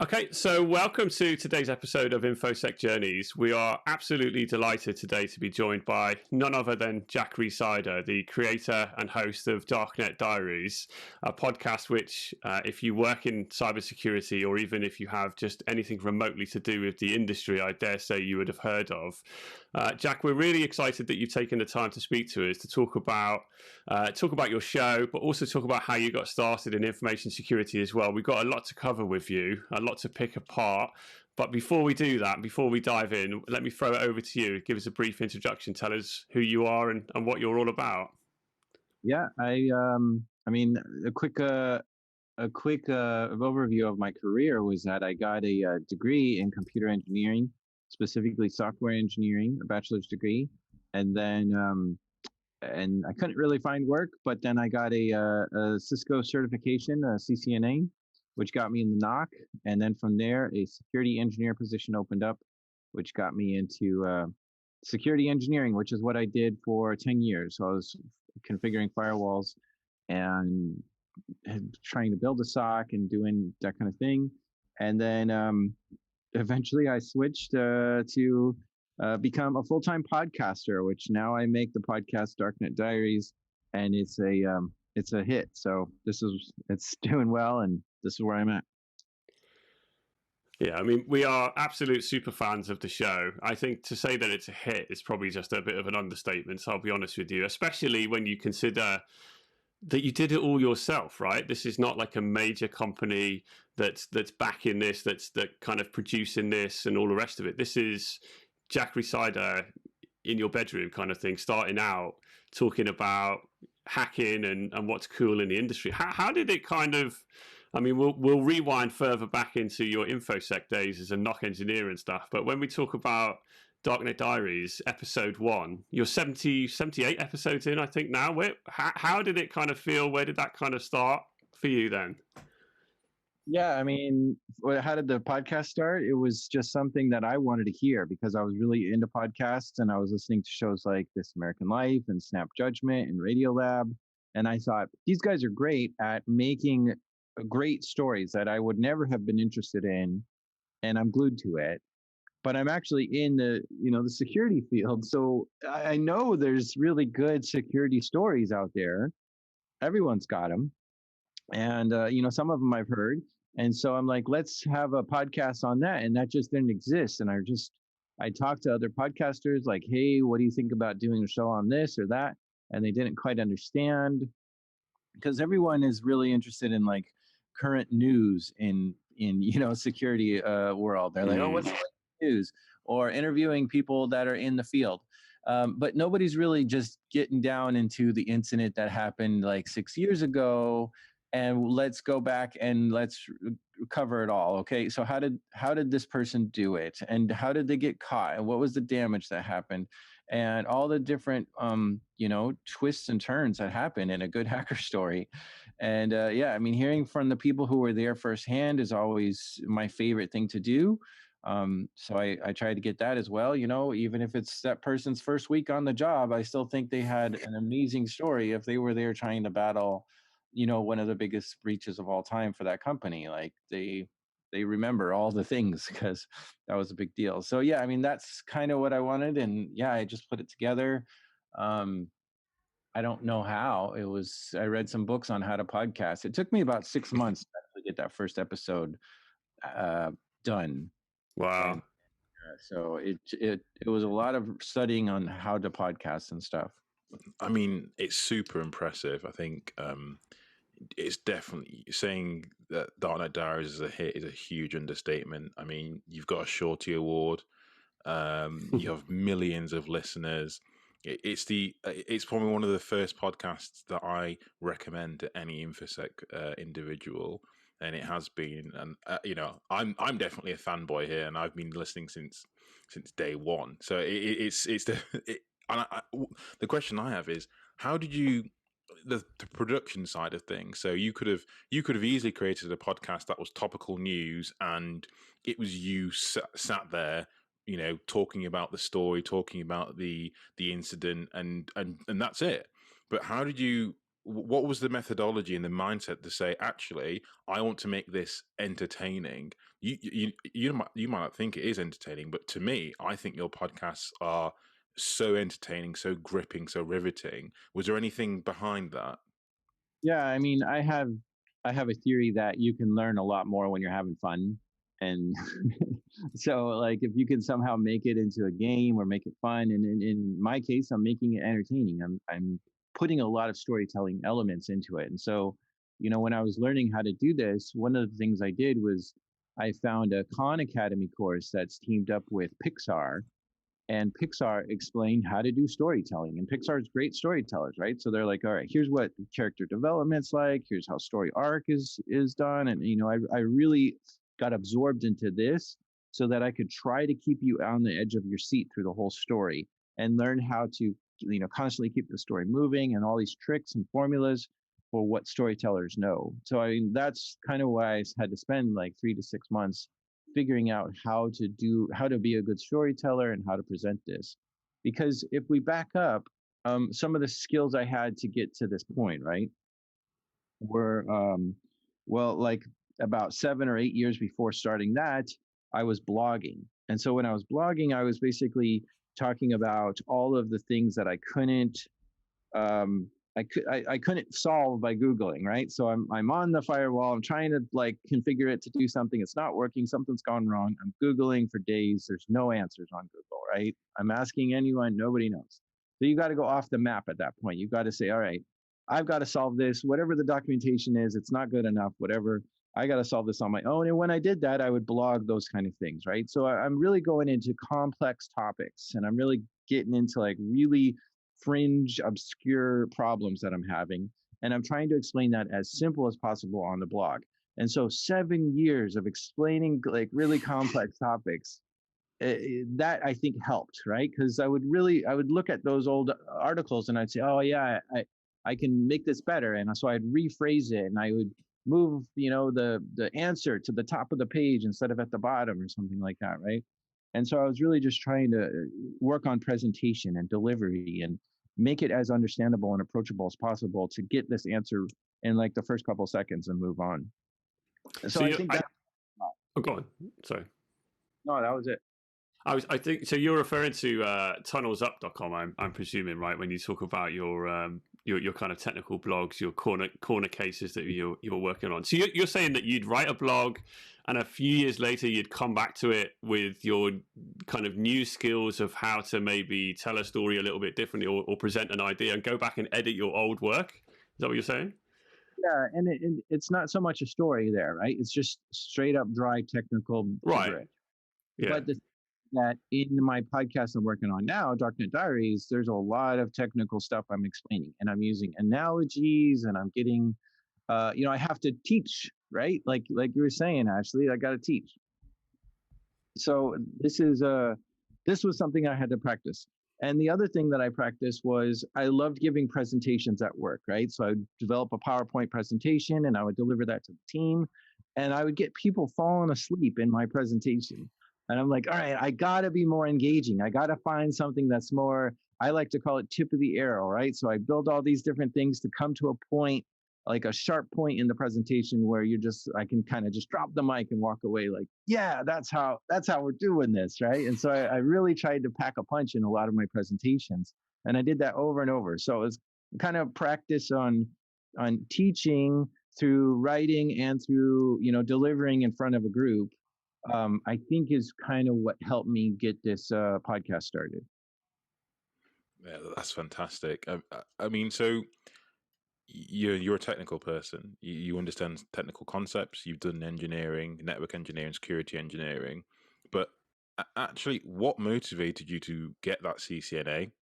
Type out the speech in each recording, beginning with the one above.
Okay, so welcome to today's episode of InfoSec Journeys. We are absolutely delighted today to be joined by none other than Jack Rhysider, the creator and host of Darknet Diaries, a podcast which, if you work in cybersecurity or even if you have just anything remotely to do with the industry, I dare say you would have heard of. Jack, we're really excited that you've taken the time to speak to us to talk about your show, but also talk about how you got started in information security as well. We've got a lot to cover with you, a lot to pick apart. But before we do that, before we dive in, let me throw it over to you. Give us a brief introduction. Tell us who you are and what you're all about. Yeah, a quick overview of my career was that I got a degree in computer engineering, specifically software engineering, a bachelor's degree, and then and I couldn't really find work, but then I got a Cisco certification, a CCNA, which got me in the knock, and then from there a security engineer position opened up, which got me into security engineering, which is what I did for 10 years. So I was configuring firewalls and trying to build a SOC and doing that kind of thing. And then eventually I switched to become a full-time podcaster, which now I make the podcast Darknet Diaries, and it's a hit. So it's doing well, and this is where I'm at. Yeah, I mean, we are absolute super fans of the show. I think to say that it's a hit is probably just a bit of an understatement, so I'll be honest with you, especially when you consider that you did it all yourself, right? This is not like a major company that's backing this, that kind of producing this and all the rest of it. This is Jack Rhysider in your bedroom kind of thing, starting out talking about hacking and what's cool in the industry. How did it kind of... I mean, we'll rewind further back into your InfoSec days as a NOC engineer and stuff. But when we talk about Darknet Diaries, episode 1, you're 78 episodes in, I think, now. How did it kind of feel? Where did that kind of start for you then? Yeah, I mean, how did the podcast start? It was just something that I wanted to hear because I was really into podcasts, and I was listening to shows like This American Life and Snap Judgment and Radiolab. And I thought, these guys are great at making great stories that I would never have been interested in, and I'm glued to it. But I'm actually in the security field, so I know there's really good security stories out there. Everyone's got them, and some of them I've heard. And so I'm like, let's have a podcast on that, and that just didn't exist. And I talked to other podcasters like, hey, what do you think about doing a show on this or that? And they didn't quite understand, because everyone is really interested in like current news in security world. They're like, oh, what's the news? Or interviewing people that are in the field. But nobody's really just getting down into the incident that happened like 6 years ago, and let's go back and let's cover it all. Okay, so how did this person do it, and how did they get caught, and what was the damage that happened, and all the different twists and turns that happen in a good hacker story. And I mean, hearing from the people who were there firsthand is always my favorite thing to do. So I try to get that as well. Even if it's that person's first week on the job, I still think they had an amazing story if they were there trying to battle one of the biggest breaches of all time for that company. Like they remember all the things because that was a big deal. So yeah, I mean, that's kind of what I wanted, and yeah, I just put it together. I don't know how. I read some books on how to podcast. It took me about 6 months to actually get that first episode done. Wow. And so it was a lot of studying on how to podcast and stuff. I mean, it's super impressive. I think it's definitely, saying that Darknet Diaries is a hit is a huge understatement. I mean, you've got a Shorty Award. You have millions of listeners. It's probably one of the first podcasts that I recommend to any InfoSec individual, and it has been. And I'm definitely a fanboy here, and I've been listening since day one. So the question I have is, how did you, the production side of things? So you could have easily created a podcast that was topical news, and it was you sat there, talking about the story, talking about the incident, and that's it. But how did you what was the methodology and the mindset to say, actually, I want to make this entertaining? You might not think it is entertaining, but to me, I think your podcasts are so entertaining, so gripping, so riveting. Was there anything behind that? Yeah, I mean, I have a theory that you can learn a lot more when you're having fun. And so like if you can somehow make it into a game or make it fun, and in my case, I'm making it entertaining. I'm putting a lot of storytelling elements into it. And so, when I was learning how to do this, one of the things I did was I found a Khan Academy course that's teamed up with Pixar, and Pixar explained how to do storytelling. And Pixar's great storytellers, right? So they're like, all right, here's what character development's like. Here's how story arc is done. And I really got absorbed into this so that I could try to keep you on the edge of your seat through the whole story and learn how to constantly keep the story moving, and all these tricks and formulas for what storytellers know. So I mean, that's kind of why I had to spend like 3 to 6 months figuring out how to be a good storyteller and how to present this. Because if we back up, some of the skills I had to get to this point, right, were like about 7 or 8 years before starting that, I was blogging. And so when I was blogging, I was basically talking about all of the things that I couldn't I couldn't solve by Googling, right? So I'm on the firewall. I'm trying to like configure it to do something. It's not working. Something's gone wrong. I'm Googling for days. There's no answers on Google, right? I'm asking anyone. Nobody knows. So you got to go off the map at that point. You've got to say, all right, I've got to solve this. Whatever the documentation is, it's not good enough. Whatever. I got to solve this on my own. And when I did that, I would blog those kind of things, right? So I'm really going into complex topics, and I'm really getting into like really fringe, obscure problems that I'm having. And I'm trying to explain that as simple as possible on the blog. And so 7 years of explaining like really complex topics, that I think helped, right? Because I would look at those old articles and I'd say, oh yeah, I can make this better. And so I'd rephrase it, and I would move, the answer to the top of the page instead of at the bottom or something like that, right? And so I was really just trying to work on presentation and delivery and make it as understandable and approachable as possible to get this answer in like the first couple of seconds and move on. So I think oh, go on. Sorry. No, that was it. I think so. You're referring to tunnelsup.com, I'm presuming, right? When you talk about your kind of technical blogs, your corner cases that you're working on. So you're saying that you'd write a blog, and a few years later you'd come back to it with your kind of new skills of how to maybe tell a story a little bit differently, or present an idea, and go back and edit your old work. Is that what you're saying? Yeah, and it's not so much a story there, right? It's just straight up dry technical. Right. Yeah. But that in my podcast I'm working on now, Darknet Diaries, there's a lot of technical stuff I'm explaining, and I'm using analogies, and I'm getting, I have to teach, right? Like you were saying, Ashley, I got to teach. So this was something I had to practice. And the other thing that I practiced was I loved giving presentations at work, right? So I would develop a PowerPoint presentation and I would deliver that to the team, and I would get people falling asleep in my presentation. And I'm like, all right, I got to be more engaging. I got to find something that's more, I like to call it tip of the arrow, right? So I build all these different things to come to a point, like a sharp point in the presentation where I can kind of just drop the mic and walk away like, yeah, that's how we're doing this, right? And so I really tried to pack a punch in a lot of my presentations, and I did that over and over. So it was kind of practice on teaching through writing and through, delivering in front of a group. I think is kind of what helped me get this podcast started. Yeah, that's fantastic. I mean, so you're a technical person. You understand technical concepts. You've done engineering, network engineering, security engineering. But actually, what motivated you to get that CCNA?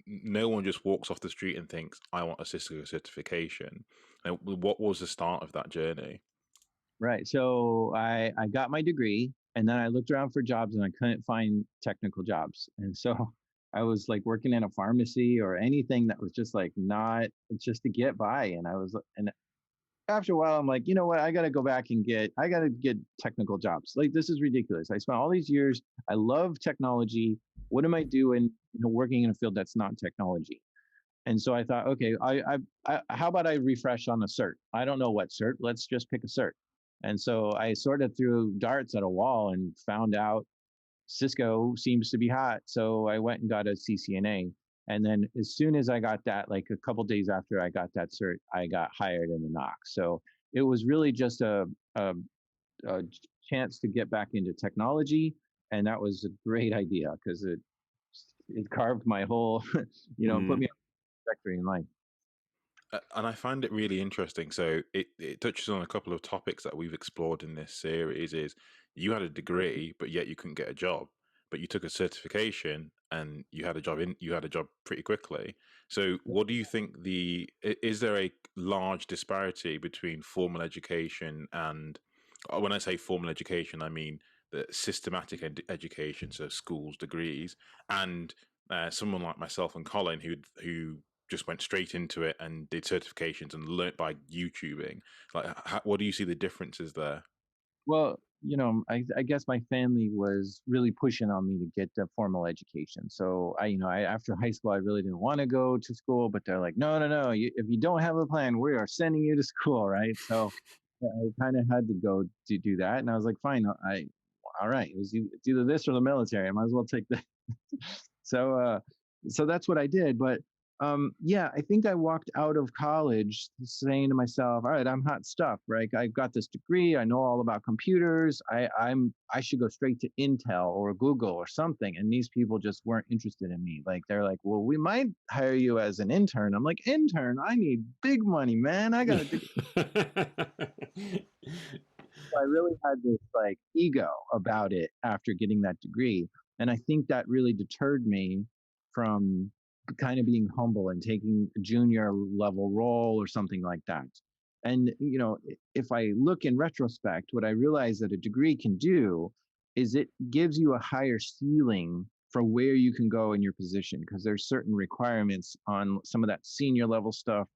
No one just walks off the street and thinks, I want a Cisco certification. Now, what was the start of that journey? Right. So I got my degree, and then I looked around for jobs, and I couldn't find technical jobs. And so I was like working in a pharmacy or anything that was just like not just to get by. And after a while, I'm like, you know what? I got to go back and get technical jobs. Like, this is ridiculous. I spent all these years. I love technology. What am I doing, working in a field that's not technology? And so I thought, okay, how about I refresh on a cert? I don't know what cert. Let's just pick a cert. And so I sort of threw darts at a wall and found out Cisco seems to be hot. So I went and got a CCNA. And then as soon as I got that, like a couple days after I got that cert, I got hired in the NOC. So it was really just a chance to get back into technology. And that was a great idea because it carved my whole, put me on a trajectory in life. And I find it really interesting. So it touches on a couple of topics that we've explored in this series. Is you had a degree, but yet you couldn't get a job, but you took a certification and you had a job pretty quickly. So what do you think is there a large disparity between formal education and, when I say formal education, I mean the systematic education, so schools, degrees, and someone like myself and Colin who just went straight into it and did certifications and learnt by YouTubing? Like, what do you see the differences there? Well, I guess my family was really pushing on me to get the formal education. So after high school, I really didn't want to go to school, but they're like, no, if you don't have a plan, we are sending you to school, right? So I kind of had to go to do that, and I was like, fine, all right, it's either this or the military. I might as well take that. So that's what I did. But I think I walked out of college saying to myself, all right, I'm hot stuff, right? I've got this degree. I know all about computers. I should go straight to Intel or Google or something. And these people just weren't interested in me. Like, they're like, well, we might hire you as an intern. I'm like, intern? I need big money, man. I got to I really had this like ego about it after getting that degree. And I think that really deterred me from kind of being humble and taking a junior level role or something like that. And, if I look in retrospect, what I realize that a degree can do is it gives you a higher ceiling for where you can go in your position, because there's certain requirements on some of that senior level stuff,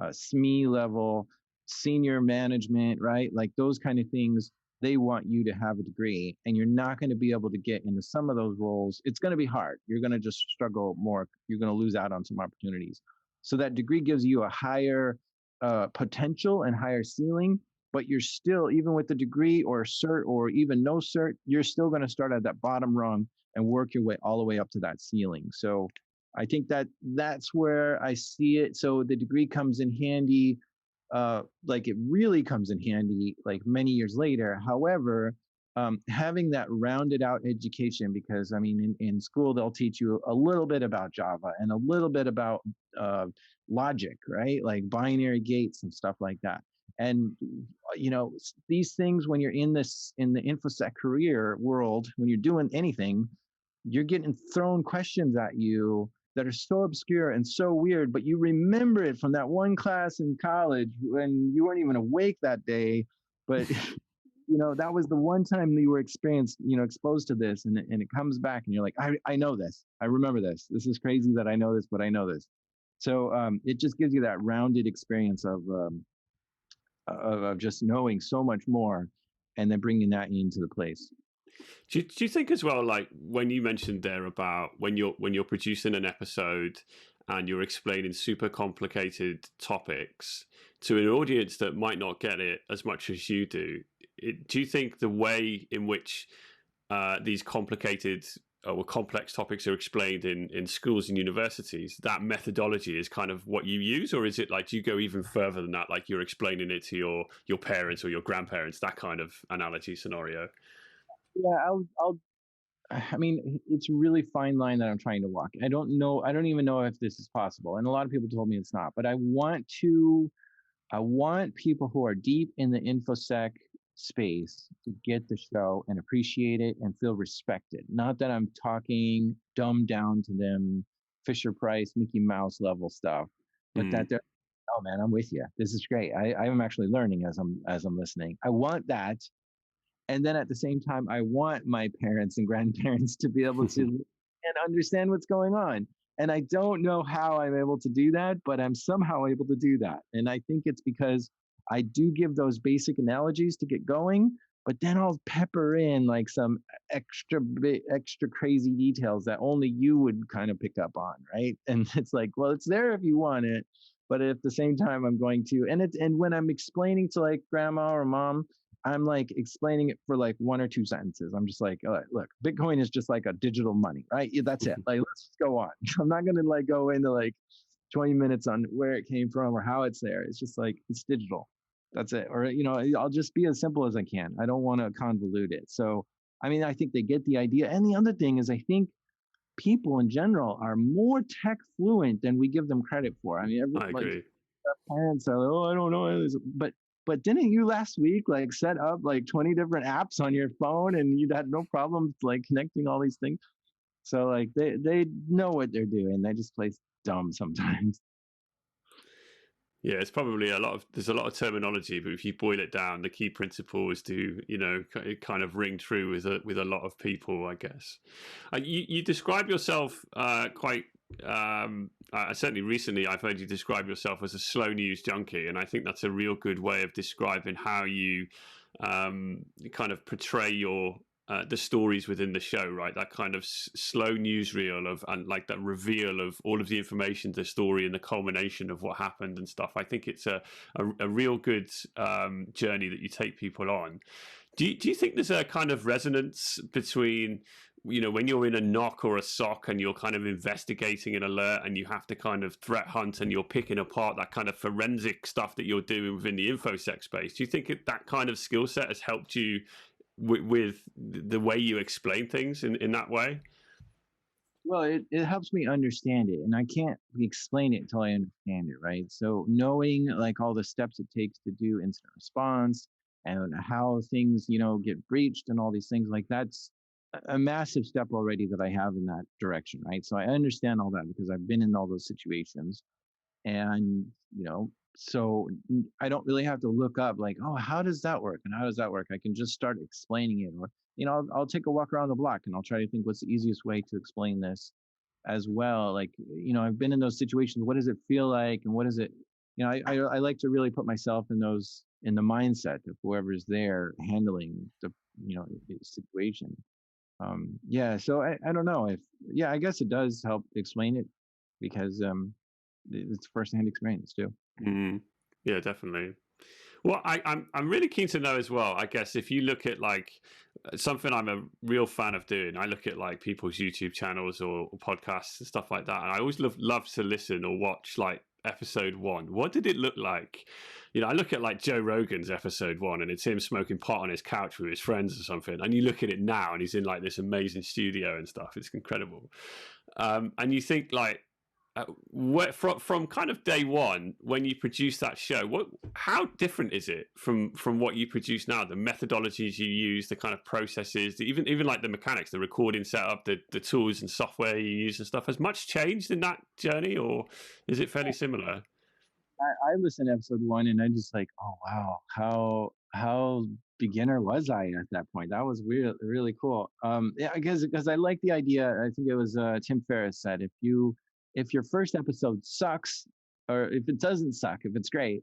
SME level, senior management, right? Like those kind of things, they want you to have a degree, and you're not going to be able to get into some of those roles. It's going to be hard. You're going to just struggle more. You're going to lose out on some opportunities. So that degree gives you a higher potential and higher ceiling, but you're still, even with the degree or cert or even no cert, you're still going to start at that bottom rung and work your way all the way up to that ceiling. So I think that's where I see it. So the degree comes in handy, like it really comes in handy like many years later. However, having that rounded out education, because I mean, in school, they'll teach you a little bit about Java and a little bit about logic, right? Like binary gates and stuff like that. And, these things, when you're in the InfoSec career world, when you're doing anything, you're getting thrown questions at you that are so obscure and so weird, but you remember it from that one class in college when you weren't even awake that day. But that was the one time you were exposed to this, and it comes back, and you're like, I know this. I remember this. This is crazy that I know this, but I know this. So it just gives you that rounded experience of just knowing so much more, and then bringing that into the place. Do you think as well, like when you mentioned there about when you're producing an episode and you're explaining super complicated topics to an audience that might not get it as much as you do, do you think the way in which these complicated or complex topics are explained in schools and universities, that methodology is kind of what you use? Or is it like, do you go even further than that, like you're explaining it to your parents or your grandparents, that kind of analogy scenario? Yeah, I mean, it's a really fine line that I'm trying to walk. I don't even know if this is possible. And a lot of people told me it's not, but I want people who are deep in the InfoSec space to get the show and appreciate it and feel respected. Not that I'm talking dumbed down to them, Fisher Price, Mickey Mouse level stuff, but that they're, oh man, I'm with you. This is great. I'm actually learning as I'm listening. I want that. And then at the same time, I want my parents and grandparents to be able to and understand what's going on. And I don't know how I'm able to do that, but I'm somehow able to do that. And I think it's because I do give those basic analogies to get going, but then I'll pepper in like some extra crazy details that only you would kind of pick up on, right? And it's like, well, it's there if you want it, but at the same time, I'm going to, and when I'm explaining to like grandma or mom, I'm like explaining it for like 1 or 2 sentences. I'm just like, look, Bitcoin is just like a digital money, right? That's it. Like, let's just go on. I'm not going to like go into like 20 minutes on where it came from or how it's there. It's just like, it's digital. That's it. Or, I'll just be as simple as I can. I don't want to convolute it. So, I mean, I think they get the idea. And the other thing is, I think people in general are more tech fluent than we give them credit for. I mean, I agree. Like, parents are like, oh, I don't know. But didn't you last week like set up like 20 different apps on your phone and you had no problem like connecting all these things? So like they know what they're doing. They just play dumb sometimes. Yeah, it's probably there's a lot of terminology, but if you boil it down, the key principles do, kind of ring true with a lot of people, I guess. You describe yourself quite, certainly recently I've heard you describe yourself as a slow news junkie, and I think that's a real good way of describing how you kind of portray the stories within the show, right? That kind of slow newsreel and like that reveal of all of the information, the story, and the culmination of what happened and stuff. I think it's a real good journey that you take people on. Do you think there's a kind of resonance between, when you're in a knock or a SOC and you're kind of investigating an alert and you have to kind of threat hunt and you're picking apart that kind of forensic stuff that you're doing within the InfoSec space? Do you think that kind of skill set has helped you with the way you explain things in that way? Well, it helps me understand it, and I can't explain it until I understand it, right? So knowing like all the steps it takes to do incident response and how things, get breached and all these things, like that's a massive step already that I have in that direction, right? So I understand all that because I've been in all those situations. And, so I don't really have to look up like, oh, how does that work? And how does that work? I can just start explaining it. Or, I'll take a walk around the block and I'll try to think what's the easiest way to explain this as well. Like, I've been in those situations. What does it feel like? And what is it? I like to really put myself in the mindset of whoever's there handling the situation. So I don't know I guess it does help explain it because it's firsthand experience too. Yeah, definitely. Well, I'm really keen to know as well, I guess, if you look at like something I'm a real fan of doing, I look at like people's YouTube channels or podcasts and stuff like that, and I always love to listen or watch like episode 1. What did it look like? I look at like Joe Rogan's episode 1 and it's him smoking pot on his couch with his friends or something, and you look at it now and he's in like this amazing studio and stuff. It's incredible. And you think like, from kind of day one when you produce that show, how different is it from what you produce now? The methodologies you use, the kind of processes, even like the mechanics, the recording setup, the tools and software you use and stuff. Has much changed in that journey, or is it fairly similar? I listened to episode 1 and I just like, oh wow, how beginner was I at that point? That was really really cool. Yeah, because I like the idea. I think it was Tim Ferriss said, if your first episode sucks, or if it doesn't suck, if it's great,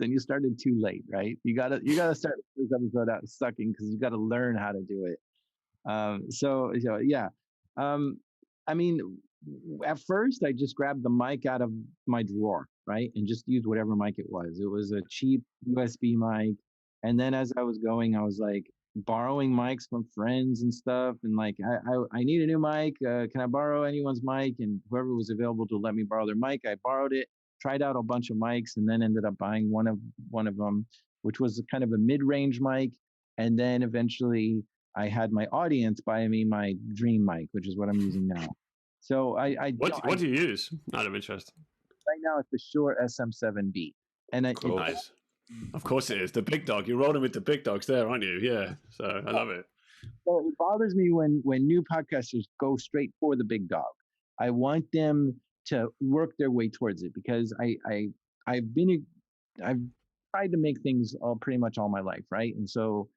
then you started too late, right? You gotta start the first episode out sucking because you gotta learn how to do it. So yeah. I mean, at first I just grabbed the mic out of my drawer, right, and just used whatever mic it was. It was a cheap USB mic, and then as I was going, I was like borrowing mics from friends and stuff, and like I need a new mic. Can I borrow anyone's mic? And whoever was available to let me borrow their mic, I borrowed it. Tried out a bunch of mics, and then ended up buying one of them, which was kind of a mid-range mic, and then eventually I had my audience buy me my dream mic, which is what I'm using now. So what do you use out of interest? Right now it's the Shure SM7B, and nice. Of course it is the big dog. You're rolling with the big dogs there, aren't you? Yeah. So I love it. So it bothers me when new podcasters go straight for the big dog. I want them to work their way towards it because I've tried to make things pretty much all my life, right? And so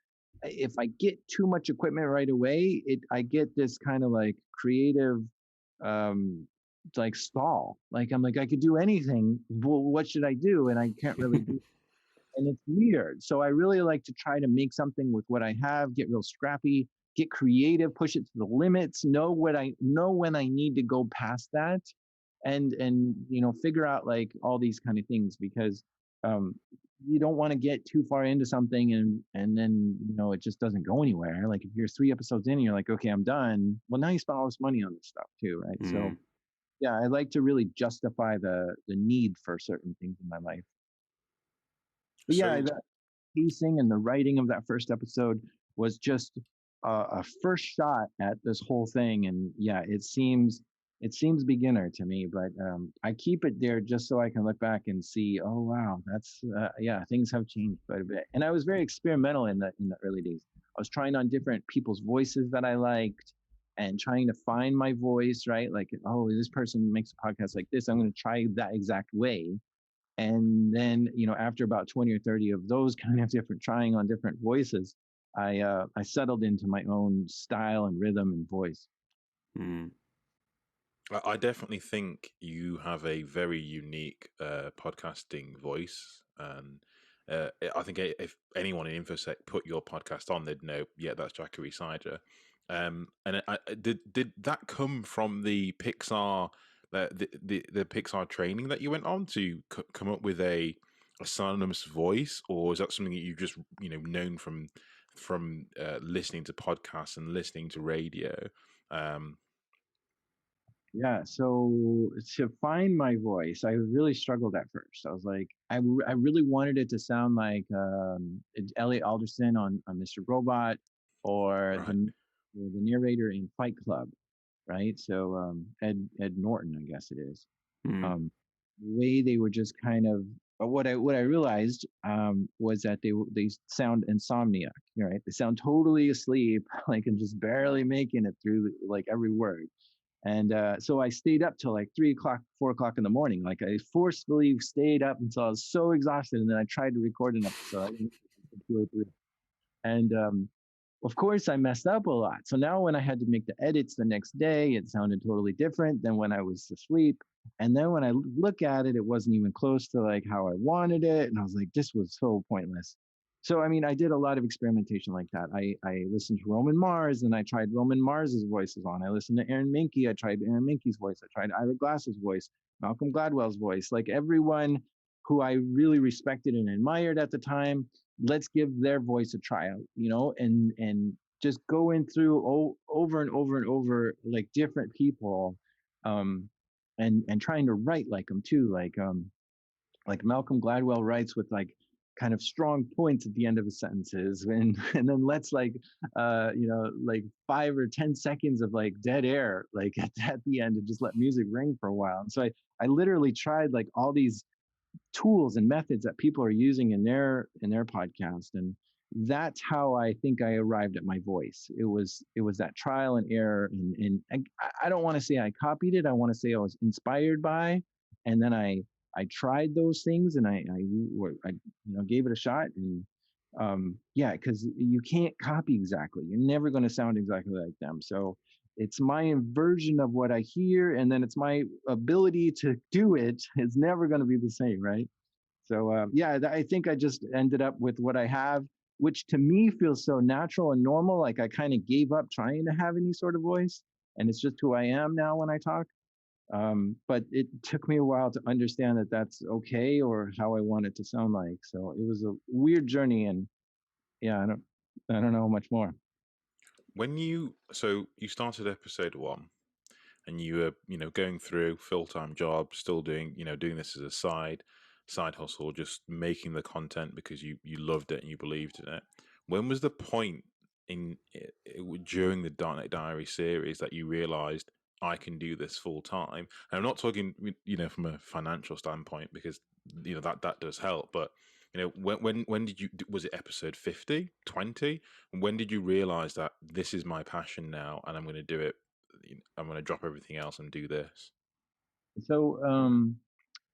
if I get too much equipment right away, I get this kind of like creative like stall. Like I'm like, I could do anything. Well, what should I do? And I can't really do. and it's weird. So I really like to try to make something with what I have, get real scrappy, get creative, push it to the limits, know what I know when I need to go past that, and figure out like all these kind of things, because um you don't want to get too far into something and then it just doesn't go anywhere. Like if you're 3 episodes in and you're like, okay, I'm done. Well, now you spent all this money on this stuff too, right? So Mm. yeah, I like to really justify the need for certain things in my life. But yeah, So the pacing and the writing of that first episode was just a first shot at this whole thing. And yeah, it seems beginner to me, but I keep it there just so I can look back and see, oh wow, that's yeah, things have changed quite a bit. And I was very experimental in the early days. I was trying on different people's voices that I liked and trying to find my voice, right? Like, oh, this person makes a podcast like this, I'm going to try that exact way. And then after about 20 or 30 of those kind of different trying on different voices, I settled into my own style and rhythm and voice. Mm. I definitely think you have a very unique podcasting voice, and I think if anyone in InfoSec put your podcast on, they'd know, yeah, that's Jackie Rhysider. And did that come from the Pixar, the Pixar training that you went on to come up with a synonymous voice, or is that something that you just known from listening to podcasts and listening to radio? Um, Yeah, so to find my voice, I really struggled at first. I was like, I really wanted it to sound like Elliot Alderson on Mr. Robot, or right. the narrator in Fight Club, right? So Ed Norton, I guess it is. Mm. The way they were just kind of, what I realized was that they sound insomniac, right? They sound totally asleep, like, and just barely making it through like every word. And so I stayed up till like 3 o'clock, 4 o'clock in the morning. Like I forcefully stayed up until I was so exhausted, and then I tried to record an episode. I didn't get to 2 or 3. And of course, I messed up a lot. So now when I had to make the edits the next day, it sounded totally different than when I was asleep. And then when I look at it, it wasn't even close to like how I wanted it. And I was like, this was so pointless. So, I mean, I did a lot of experimentation like that. I listened to Roman Mars, and I tried Roman Mars's voices on. I listened to Aaron Mahnke. I tried Aaron Mahnke's voice. I tried Ira Glass's voice, Malcolm Gladwell's voice, like everyone who I really respected and admired at the time. Let's give their voice a tryout, and just going through over and over and over like different people, um, and trying to write like them too, like Malcolm Gladwell writes with like kind of strong points at the end of his sentences, and then let's like like 5 or 10 seconds of like dead air like at the end, and just let music ring for a while. And so I literally tried like all these tools and methods that people are using in their podcast, and that's how I think I arrived at my voice. It was that trial and error, and I don't want to say I copied it. I want to say I was inspired by, and then I tried those things, and I gave it a shot. And yeah, because you can't copy exactly. You're never going to sound exactly like them. So it's my version of what I hear, and then it's my ability to do it is never going to be the same, right? So yeah, I think I just ended up with what I have, which to me feels so natural and normal. Like I kind of gave up trying to have any sort of voice, and it's just who I am now when I talk. But it took me a while to understand that that's okay, or how I want it to sound like. So it was a weird journey, and yeah, I don't know much more. So you started episode 1, and you were going through full-time job, still doing this as a side hustle, just making the content because you loved it and you believed in it. When was the point during the Darknet Diary series that you realized I can do this full time? And I'm not talking from a financial standpoint, because that does help, but when did you, was it episode 50, 20? When did you realize that this is my passion now and I'm going to do it? I'm going to drop everything else and do this. So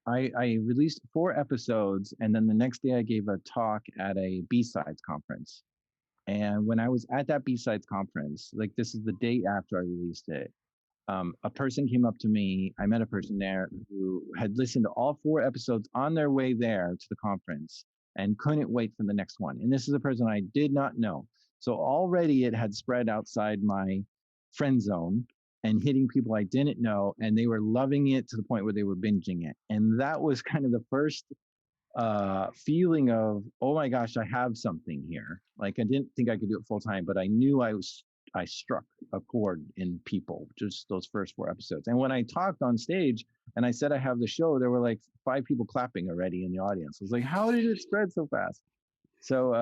I released 4 episodes, and then the next day I gave a talk at a B-Sides conference. And when I was at that B-Sides conference, like this is the day after I released it, a person came up to me. I met a person there who had listened to all 4 episodes on their way there to the conference. and couldn't wait for the next one. And this is a person I did not know. So already it had spread outside my friend zone and hitting people I didn't know, and they were loving it to the point where they were binging it. And that was kind of the first feeling of, oh my gosh, I have something here. Like I didn't think I could do it full time, but I knew I struck a chord in people just those first 4 episodes. And when I talked on stage and I said I have the show, there were like 5 people clapping already in the audience. I was like, how did it spread so fast? So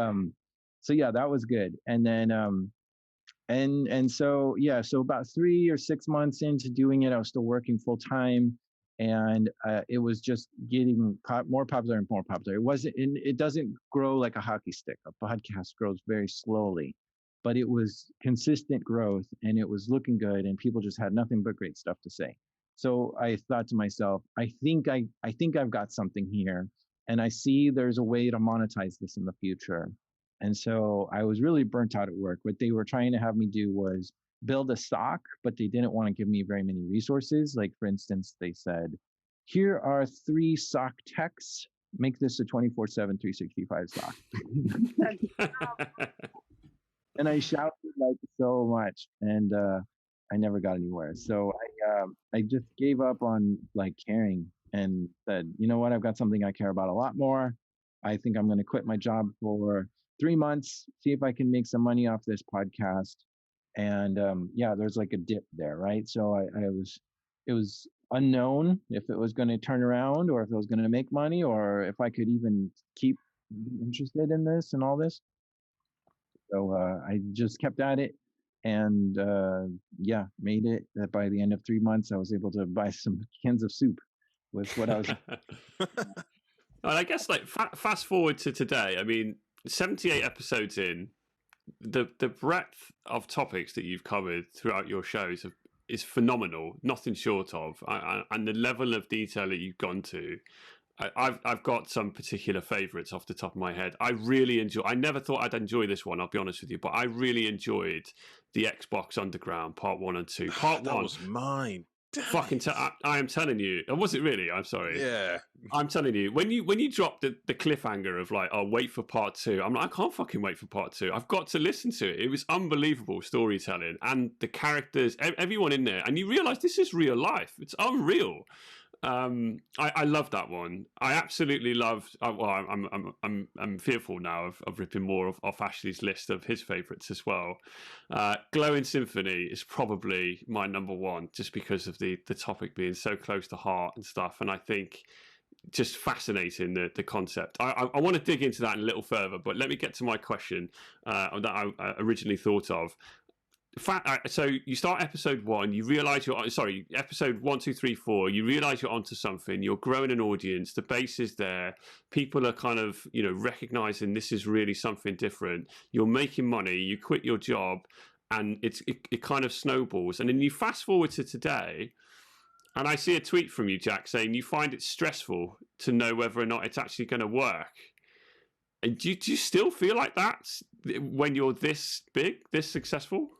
yeah, that was good. And then so yeah, so about 3 or 6 months into doing it, I was still working full time, and it was just getting more popular and more popular. It doesn't grow like a hockey stick. A podcast grows very slowly, but it was consistent growth, and it was looking good, and people just had nothing but great stuff to say. So I thought to myself, I think I've got something here, and I see there's a way to monetize this in the future. And so I was really burnt out at work. What they were trying to have me do was build a stock, but they didn't want to give me very many resources. Like, for instance, they said, here are 3 SOC techs. Make this a 24/7, 365 SOC. And I shouted like so much, and I never got anywhere. So I just gave up on like caring and said, you know what, I've got something I care about a lot more. I think I'm going to quit my job for 3 months, see if I can make some money off this podcast. And yeah, there's like a dip there, right? So it was unknown if it was going to turn around or if it was going to make money or if I could even keep interested in this and all this. So I just kept at it, and yeah, made it. That by the end of 3 months, I was able to buy some cans of soup with what I was. And I guess like fast forward to today. I mean, 78 episodes in, the breadth of topics that you've covered throughout your shows is phenomenal, nothing short of, and the level of detail that you've gone to. I've got some particular favourites off the top of my head. I really enjoy. I never thought I'd enjoy this one, I'll be honest with you, but I really enjoyed the Xbox Underground Part 1 and 2. Part 1 that was mine. I am telling you. Was it really? I'm sorry. Yeah. I'm telling you. When you dropped the cliffhanger of like, oh, wait for Part 2. I'm like, I can't fucking wait for Part 2. I've got to listen to it. It was unbelievable storytelling and the characters, everyone in there, and you realise this is real life. It's unreal. I love that one. I absolutely loved. Well, I'm fearful now of ripping more off Ashley's list of his favourites as well. Glowing Symphony is probably my number 1, just because of the topic being so close to heart and stuff. And I think just fascinating the concept. I want to dig into that a little further, but let me get to my question that I originally thought of. So you start episode 1, you realize episode 1, 2, 3, 4, you realize you're onto something, you're growing an audience, the base is there, people are kind of, recognizing this is really something different, you're making money, you quit your job, and it kind of snowballs. And then you fast forward to today, and I see a tweet from you, Jack, saying you find it stressful to know whether or not it's actually going to work. And do you still feel like that when you're this big, this successful?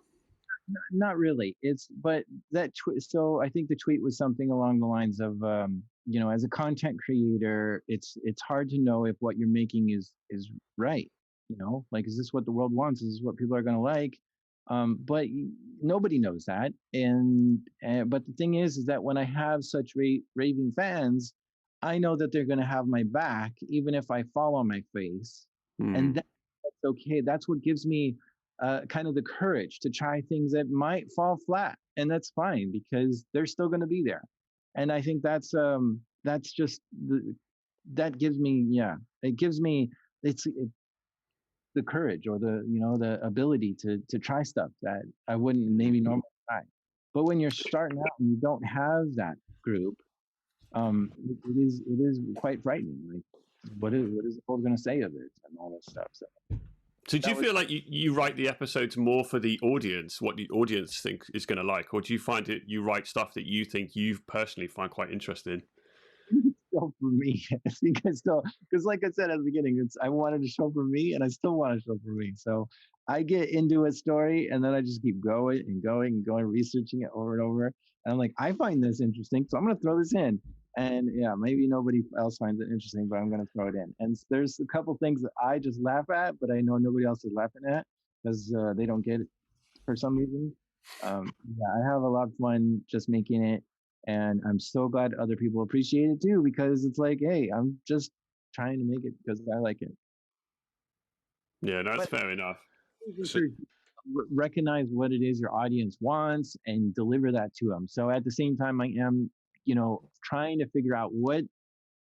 Not really. But that so I think the tweet was something along the lines of, as a content creator, it's hard to know if what you're making is right. Like, is this what the world wants? Is this what people are going to like? But nobody knows that. But the thing is that when I have such raving fans, I know that they're going to have my back, even if I fall on my face. And that's okay. That's what gives me kind of the courage to try things that might fall flat, and that's fine because they're still going to be there. And I think that's just that gives me, it gives me the courage or the ability to try stuff that I wouldn't maybe normally try. But when you're starting out and you don't have that group, it is quite frightening. Like, what is the world going to say of it and all this stuff. So do you feel like you write the episodes more for the audience, what the audience think is going to like, or do you find you write stuff that you think you personally find quite interesting? Still for me, I think because like I said at the beginning, I wanted to show for me, and I still want to show for me. So I get into a story, and then I just keep going and going and going, researching it over and over. And I'm like, I find this interesting, so I'm going to throw this in. And yeah, maybe nobody else finds it interesting, but I'm going to throw it in. And there's a couple things that I just laugh at, but I know nobody else is laughing at because they don't get it for some reason. Yeah, I have a lot of fun just making it, and I'm so glad other people appreciate it too, because it's like, hey, I'm just trying to make it because I like it. Yeah, that's But fair enough. So, recognize what it is your audience wants and deliver that to them. So at the same time, I am, trying to figure out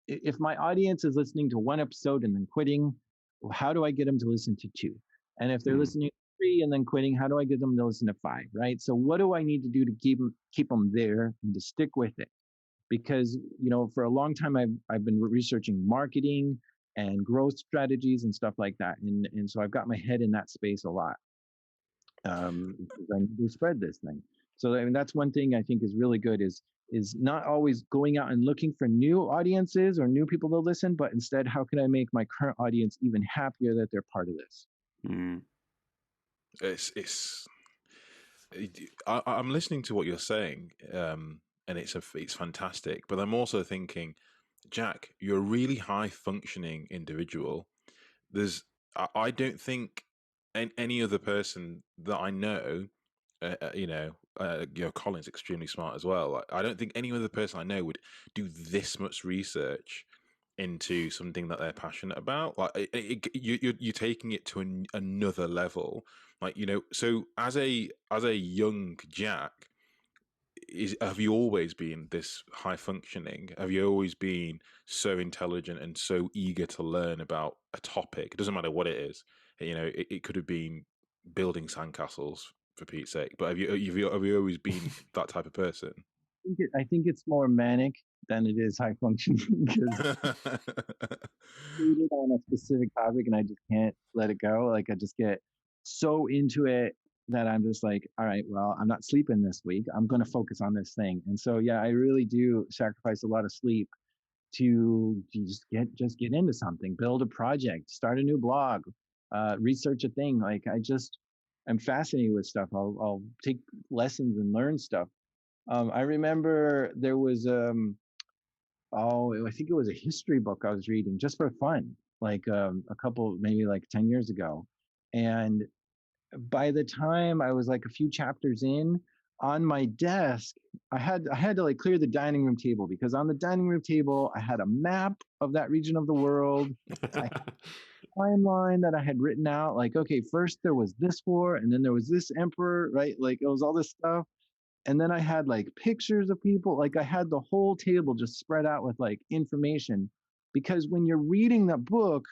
if my audience is listening to one episode and then quitting, how do I get them to listen to two? And if they're listening to three and then quitting, how do I get them to listen to five? Right. So what do I need to do to keep them there and to stick with it? Because for a long time I've been researching marketing and growth strategies and stuff like that, and so I've got my head in that space a lot. I need to spread this thing. So I mean, that's one thing I think is really good is not always going out and looking for new audiences or new people to listen, but instead, how can I make my current audience even happier that they're part of this? I'm listening to what you're saying, and it's fantastic. But I'm also thinking, Jack, you're a really high functioning individual. I don't think any other person that I know, Colin's extremely smart as well. I don't think any other person I know would do this much research into something that they're passionate about. Like you're taking it to another level. Like so as a young Jack, have you always been this high functioning? Have you always been so intelligent and so eager to learn about a topic? It doesn't matter what it is. It could have been building sandcastles, for Pete's sake. But have you always been that type of person? I think it's more manic than it is high functioning because on a specific topic and I just can't let it go. Like I just get so into it that I'm just like, all right, well, I'm not sleeping this week. I'm going to focus on this thing. And so, yeah, I really do sacrifice a lot of sleep to just get into something, build a project, start a new blog, research a thing. Like I'm fascinated with stuff. I'll take lessons and learn stuff. I remember there was I think it was a history book I was reading just for fun, like a couple, maybe like 10 years ago. And by the time I was like a few chapters in, on my desk, I had to like clear the dining room table because on the dining room table, I had a map of that region of the world. I had a timeline that I had written out, like, okay, first there was this war, and then there was this emperor, right? Like it was all this stuff. And then I had like pictures of people, like I had the whole table just spread out with like information, because when you're reading the book,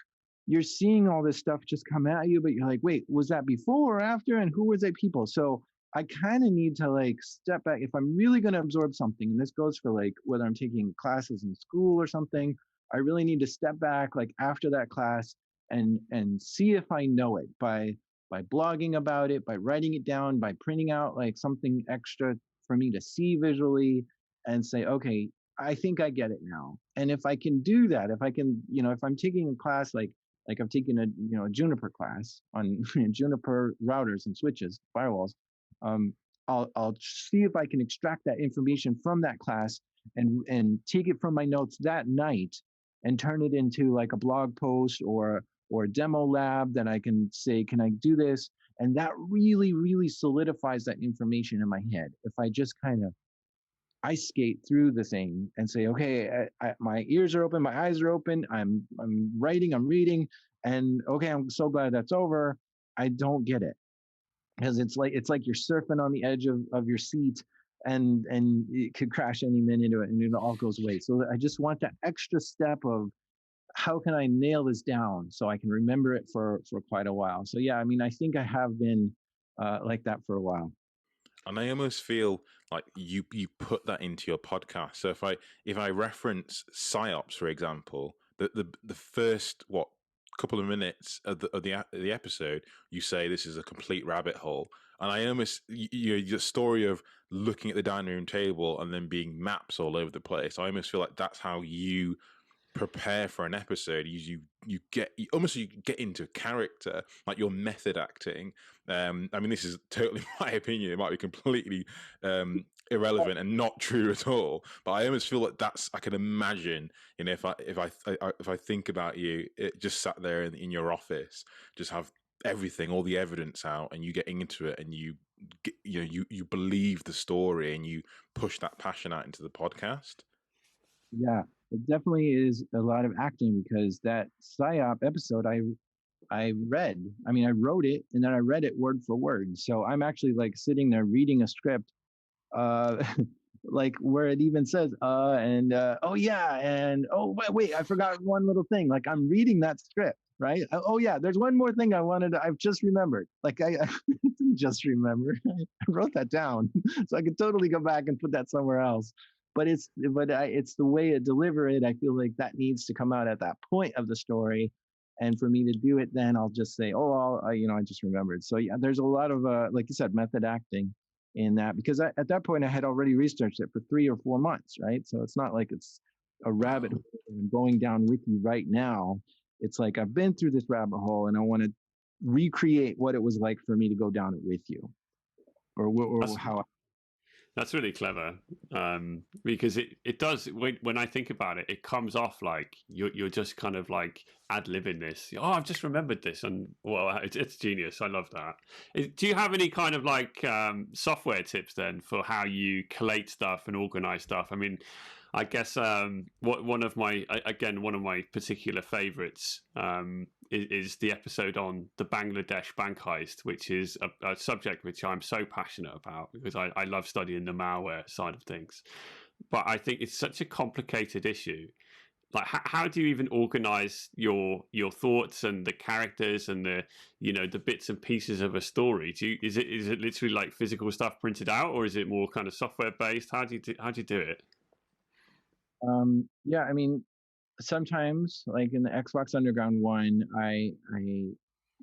you're seeing all this stuff just come at you, but you're like, wait, was that before or after, and who were they people? So I kind of need to like step back if I'm really going to absorb something, and this goes for like whether I'm taking classes in school or something. I really need to step back like after that class and see if I know it by blogging about it, by writing it down, by printing out like something extra for me to see visually and say, okay, I think I get it now. And if I can do that, if I can, if I'm taking a class like I'm taking a Juniper class on Juniper routers and switches, firewalls, I'll see if I can extract that information from that class and take it from my notes that night and turn it into like a blog post or a demo lab that I can say, can I do this? And that really, really solidifies that information in my head. If I just kind of ice skate through the thing and say, okay, my ears are open, my eyes are open, I'm writing, I'm reading, and okay, I'm so glad that's over. I don't get it because it's like you're surfing on the edge of your seat and it could crash any minute and it all goes away. So I just want that extra step of how can I nail this down so I can remember it for quite a while. So yeah, I mean, I think I have been like that for a while. And I almost feel like you put that into your podcast. So if I reference psyops, for example, the first couple of minutes of the episode, you say this is a complete rabbit hole, and I almost your story of looking at the dining room table and then being maps all over the place. I almost feel like that's how you prepare for an episode, you get into character, like you're method acting. I mean, this is totally my opinion. It might be completely irrelevant and not true at all. But I almost feel like I can imagine, if I think about you, it just sat there in your office, just have everything, all the evidence out, and you getting into it, and you believe the story, and you push that passion out into the podcast. Yeah, it definitely is a lot of acting, because that PSYOP episode I read. I mean, I wrote it and then I read it word for word. So I'm actually like sitting there reading a script, like where it even says oh yeah, and oh wait, I forgot one little thing. Like I'm reading that script, right? Oh yeah, there's one more thing I've just remembered. Like I didn't just remember. I wrote that down so I could totally go back and put that somewhere else. But it's the way I deliver it. I feel like that needs to come out at that point of the story, and for me to do it, then I'll just say, oh, I just remembered. So yeah, there's a lot of like you said, method acting in that, because at that point I had already researched it for 3 or 4 months, right? So it's not like it's a rabbit hole and going down with you right now. It's like I've been through this rabbit hole and I want to recreate what it was like for me to go down it with you, or how. That's really clever, because it does, when I think about it, it comes off like you're just kind of like ad-libbing this. Oh, I've just remembered this, and well, it's genius. I love that. Do you have any kind of like software tips then for how you collate stuff and organize stuff? I mean, I guess one of my particular favorites is the episode on the Bangladesh bank heist, which is a subject which I'm so passionate about, because I love studying the malware side of things. But I think it's such a complicated issue. Like, how do you even organize your thoughts and the characters and the bits and pieces of a story? Is it literally like physical stuff printed out, or is it more kind of software based? How do you do it? Yeah, I mean, sometimes like in the Xbox Underground one,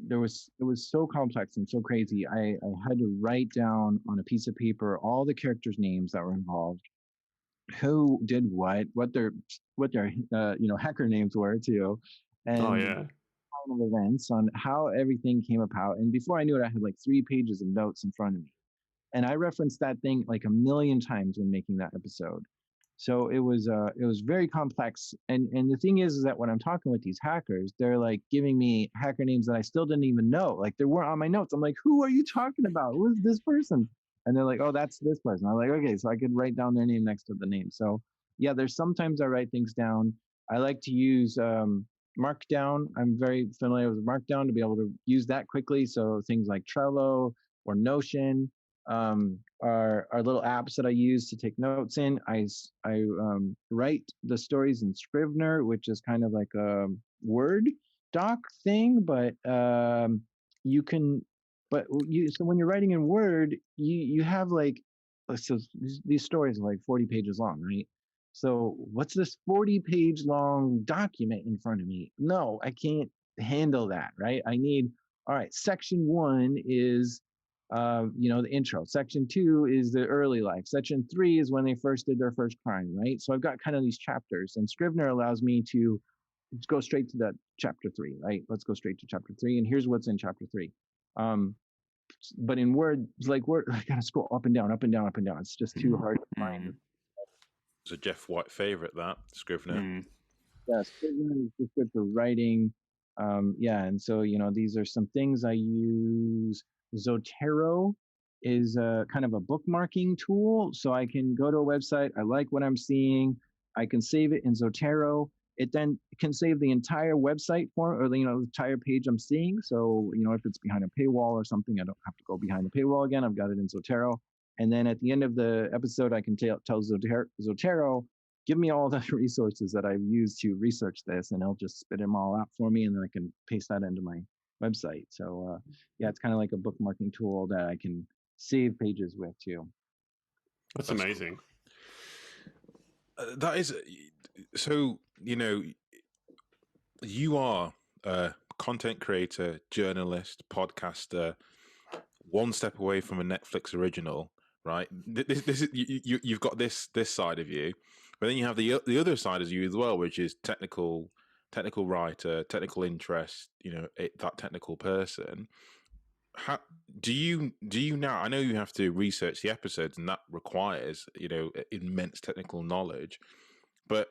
it was so complex and so crazy. I had to write down on a piece of paper all the characters' names that were involved, who did what their hacker names were too, and Oh yeah. kind of events on how everything came about. And before I knew it, I had like 3 pages of notes in front of me, and I referenced that thing like a million times when making that episode. So it was very complex. And the thing is that when I'm talking with these hackers, they're like giving me hacker names that I still didn't even know. Like they weren't on my notes. I'm like, who are you talking about? Who is this person? And they're like, oh, that's this person. I'm like, okay, so I could write down their name next to the name. So yeah, there's sometimes I write things down. I like to use Markdown. I'm very familiar with Markdown to be able to use that quickly. So things like Trello or Notion are little apps that I use to take notes in. I write the stories in Scrivener, which is kind of like a Word doc thing, but you can, so when you're writing in Word, you have like, so these stories are like 40 pages long, right? So what's this 40-page long document in front of me? No, I can't handle that, right? I need, all right, section 1 is the intro. Section 2 is the early life. Section 3 is when they first did their first crime, right? So I've got kind of these chapters, and Scrivener allows me to go straight to that chapter 3, right? Let's go straight to chapter 3, and here's what's in chapter 3. But in Word, it's like Word, I gotta scroll up and down, up and down, up and down. It's just too hard to find. It's a Jeff White favorite, that Scrivener. Yeah, Scrivener is just good for writing. And so these are some things I use. Zotero is kind of a bookmarking tool, so I can go to a website. I like what I'm seeing. I can save it in Zotero. It then can save the entire website or the entire page I'm seeing. So if it's behind a paywall or something, I don't have to go behind the paywall again. I've got it in Zotero. And then at the end of the episode, I can tell Zotero, give me all the resources that I've used to research this, and it'll just spit them all out for me, and then I can paste that into my website. So it's kind of like a bookmarking tool that I can save pages with too. That's amazing. That is so. You are a content creator, journalist, podcaster, one step away from a Netflix original, right? This is you've got this side of you, But then you have the other side as you as well, which is technical writer, technical interest, that technical person. How do you now? I know you have to research the episodes, and that requires immense technical knowledge. But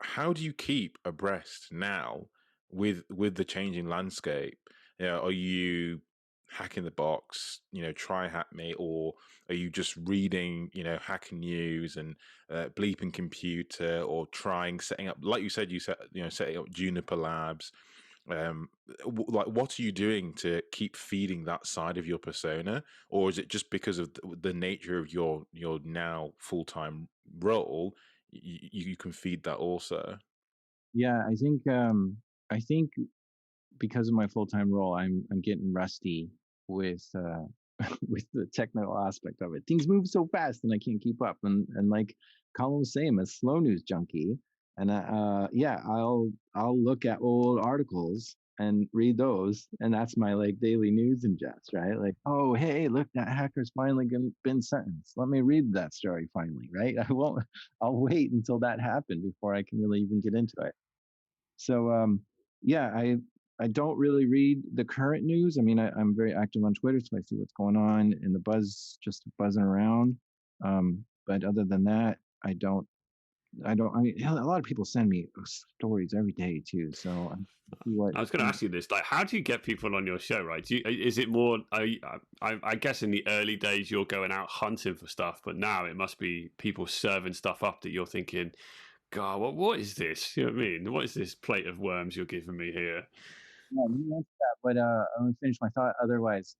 how do you keep abreast now with the changing landscape? Are you hacking the box? Try hack me, or are you just reading? Hacking news and bleeping computer, or setting up, like you said, setting up Juniper Labs. Like, what are you doing to keep feeding that side of your persona, or is it just because of the nature of your now full-time role, you can feed that also? Yeah, I think because of my full-time role, I'm getting rusty with with the technical aspect of it. Things move so fast and I can't keep up. And like Colin was saying, I'm a slow news junkie. And yeah, I'll look at old articles and read those, and that's my like daily news ingest, right? Like, oh hey, look, that hacker's finally been sentenced. Let me read that story finally, right? I'll wait until that happened before I can really even get into it. So yeah, I don't really read the current news. I mean, I'm very active on Twitter, so I see what's going on and the buzz just buzzing around. But other than that, I don't. I mean, a lot of people send me stories every day too. So what I was going to ask you this: like, how do you get people on your show? Right? Is it more? I guess in the early days you're going out hunting for stuff, but now it must be people serving stuff up that you're thinking, God, what is this? You know what I mean? What is this plate of worms you're giving me here? Yeah, you answered that, but I'm gonna finish my thought. Otherwise,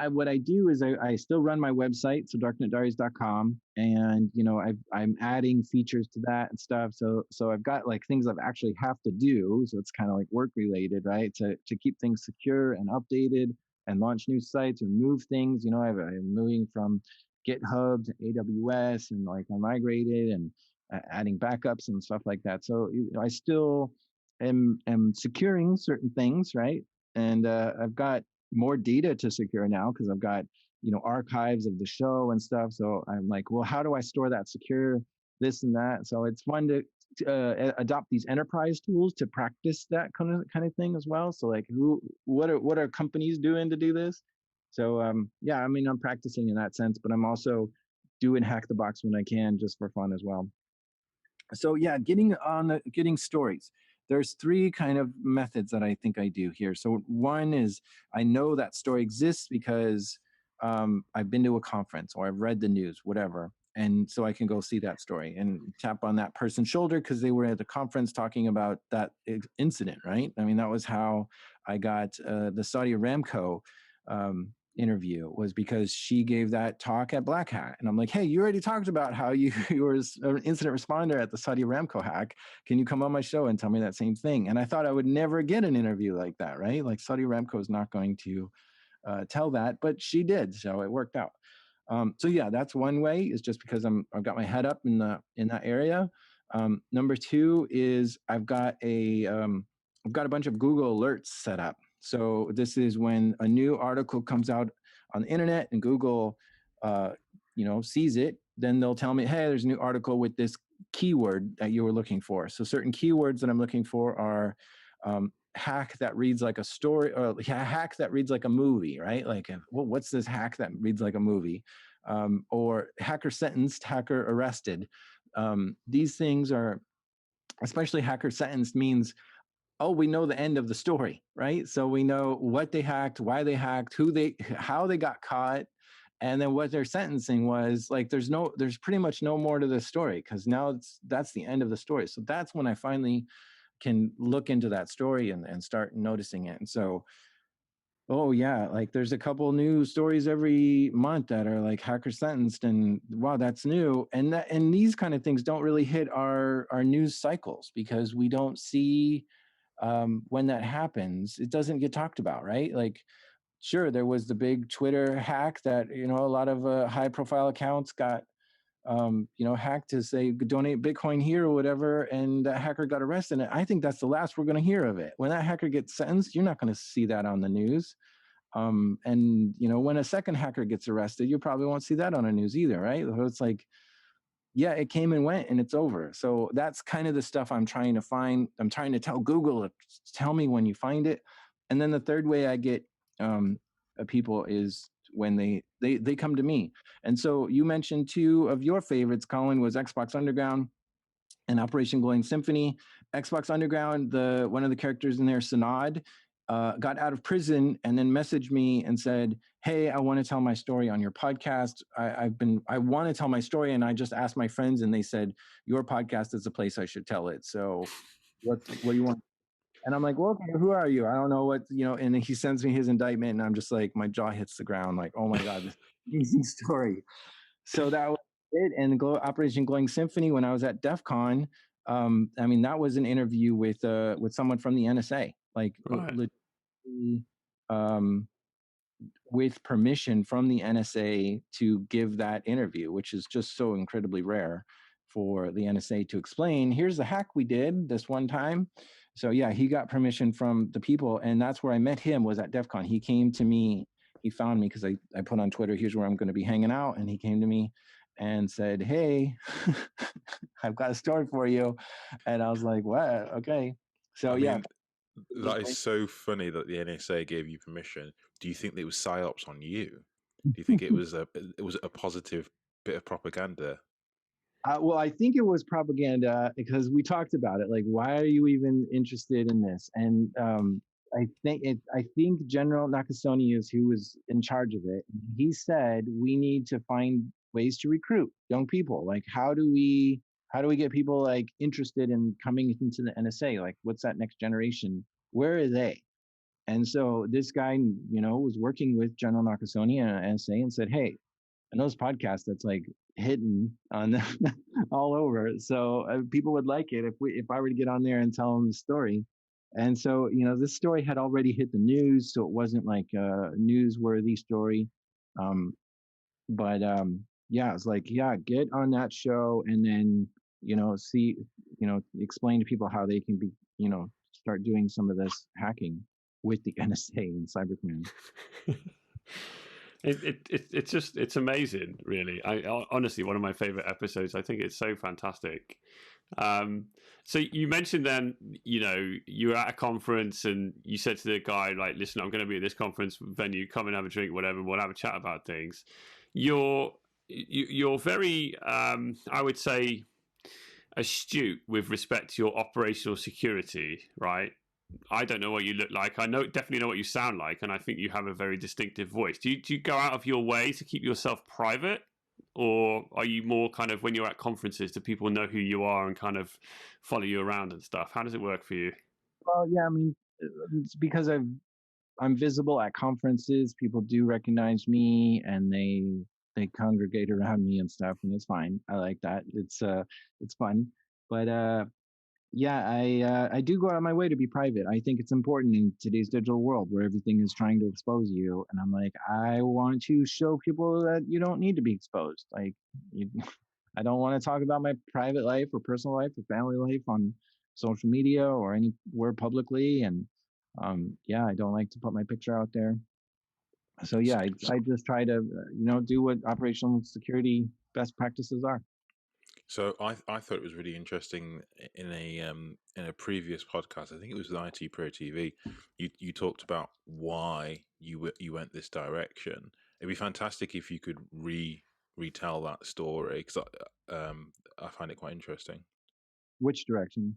what I do is I still run my website, so darknetdiaries.com, and I'm adding features to that and stuff. So I've got like things I actually have to do. So it's kind of like work related, right? To keep things secure and updated and launch new sites or move things. I'm moving from GitHub to AWS, and like I migrated and adding backups and stuff like that. So I still am securing certain things, right? And I've got more data to secure now because I've got archives of the show and stuff. So I'm like, well, how do I store that secure, this and that? So it's fun to adopt these enterprise tools to practice that kind of thing as well. So like, what are companies doing to do this? So yeah, I mean, I'm practicing in that sense, but I'm also doing hack the box when I can, just for fun as well. So yeah, getting stories. There's three kind of methods that I think I do here. So one is I know that story exists because I've been to a conference or I've read the news, whatever. And so I can go see that story and tap on that person's shoulder because they were at the conference talking about that incident, right? I mean, that was how I got the Saudi Aramco interview, was because she gave that talk at Black Hat. And I'm like, hey, you already talked about how you were an incident responder at the Saudi Aramco hack. Can you come on my show and tell me that same thing? And I thought I would never get an interview like that, right? Like Saudi Aramco is not going to tell that, but she did. So it worked out. So yeah, that's one way, is just because I've got my head up in that area. Number two is I've got a bunch of Google alerts set up. So this is when a new article comes out on the internet and Google, sees it, then they'll tell me, hey, there's a new article with this keyword that you were looking for. So certain keywords that I'm looking for are hack that reads like a story, or hack that reads like a movie, right? Like, well, what's this hack that reads like a movie? Or hacker sentenced, hacker arrested. These things are, especially hacker sentenced, means, oh, we know the end of the story, right? So we know what they hacked, why they hacked, how they got caught, and then what their sentencing was. Like, there's pretty much no more to the story, because now that's the end of the story. So that's when I finally can look into that story and start noticing it. And so, oh yeah, like there's a couple new stories every month that are like hacker sentenced, and wow, that's new. And these kind of things don't really hit our news cycles because we don't see when that happens. It doesn't get talked about, right? Like, sure, there was the big Twitter hack that a lot of high profile accounts got hacked to say donate Bitcoin here or whatever, and that hacker got arrested. And I think that's the last we're going to hear of it. When that hacker gets sentenced, you're not going to see that on the news. And when a second hacker gets arrested, you probably won't see that on the news either, right? So it's like, yeah, it came and went and it's over. So that's kind of the stuff I'm trying to find. I'm trying to tell Google, tell me when you find it. And then the third way I get people is when they come to me. And so you mentioned two of your favorites, Colin, was Xbox Underground and Operation Glowing Symphony. Xbox Underground, one of the characters in there, Sanad, got out of prison and then messaged me and said, "Hey, I want to tell my story on your podcast. I want to tell my story, and I just asked my friends, and they said your podcast is the place I should tell it. So, what do you want?" And I'm like, "Well, okay, who are you? I don't know what you know." And he sends me his indictment, and I'm just like, my jaw hits the ground, like, "Oh my god, this amazing story." So that was it. And Operation Glowing Symphony, when I was at DEF CON, I mean, that was an interview with someone from the NSA, like Right. um, with permission from the NSA to give that interview, which is just so incredibly rare for the NSA to explain, here's the hack we did this one time. So yeah, he got permission from the people, and that's where I met him, was at DEF CON. He came to me, he found me because I put on Twitter, here's where I'm going to be hanging out. And he came to me and said, "Hey, I've got a story for you." And I was like, "What? Okay." So I yeah. mean, that is so funny that the NSA gave you permission. Do you think it was psyops on you? Do you think it was a positive bit of propaganda? Well, I think it was propaganda because we talked about it. Like, why are you even interested in this? And I think General Nakasone is who was in charge of it. He said we need to find ways to recruit young people. Like, how do we get people like interested in coming into the NSA? Like, what's that next generation? Where are they? And so this guy, was working with General Nakasone and NSA and said, "Hey, and those podcasts that's like hidden on all over. So people would like it if I were to get on there and tell them the story." And so this story had already hit the news, so it wasn't like a newsworthy story. Um, but yeah, it's like, yeah, get on that show and then see explain to people how they can be start doing some of this hacking with the NSA and Cyber Command. It's amazing, really. Honestly, one of my favorite episodes. I think it's so fantastic. So you mentioned then, you were at a conference and you said to the guy, like, "Listen, I'm going to be at this conference venue. Come and have a drink, whatever. And we'll have a chat about things." You're very, I would say, astute with respect to your operational security, right? I don't know what you look like. I definitely know what you sound like, and I think you have a very distinctive voice. Do you go out of your way to keep yourself private, or are you more kind of, when you're at conferences, do people know who you are and kind of follow you around and stuff? How does it work for you? Well, yeah, I mean, it's because I'm visible at conferences. People do recognize me, and they congregate around me and stuff, and it's fine. I like that. It's fun. But yeah, I do go out of my way to be private. I think it's important in today's digital world where everything is trying to expose you, and I'm like, I want to show people that you don't need to be exposed. Like, you, I don't want to talk about my private life or personal life or family life on social media or anywhere publicly. And yeah, I don't like to put my picture out there. So yeah, I just try to do what operational security best practices are. So I thought it was really interesting in a previous podcast. I think it was with IT Pro TV. You talked about why you went this direction. It'd be fantastic if you could retell that story, because I find it quite interesting. Which direction?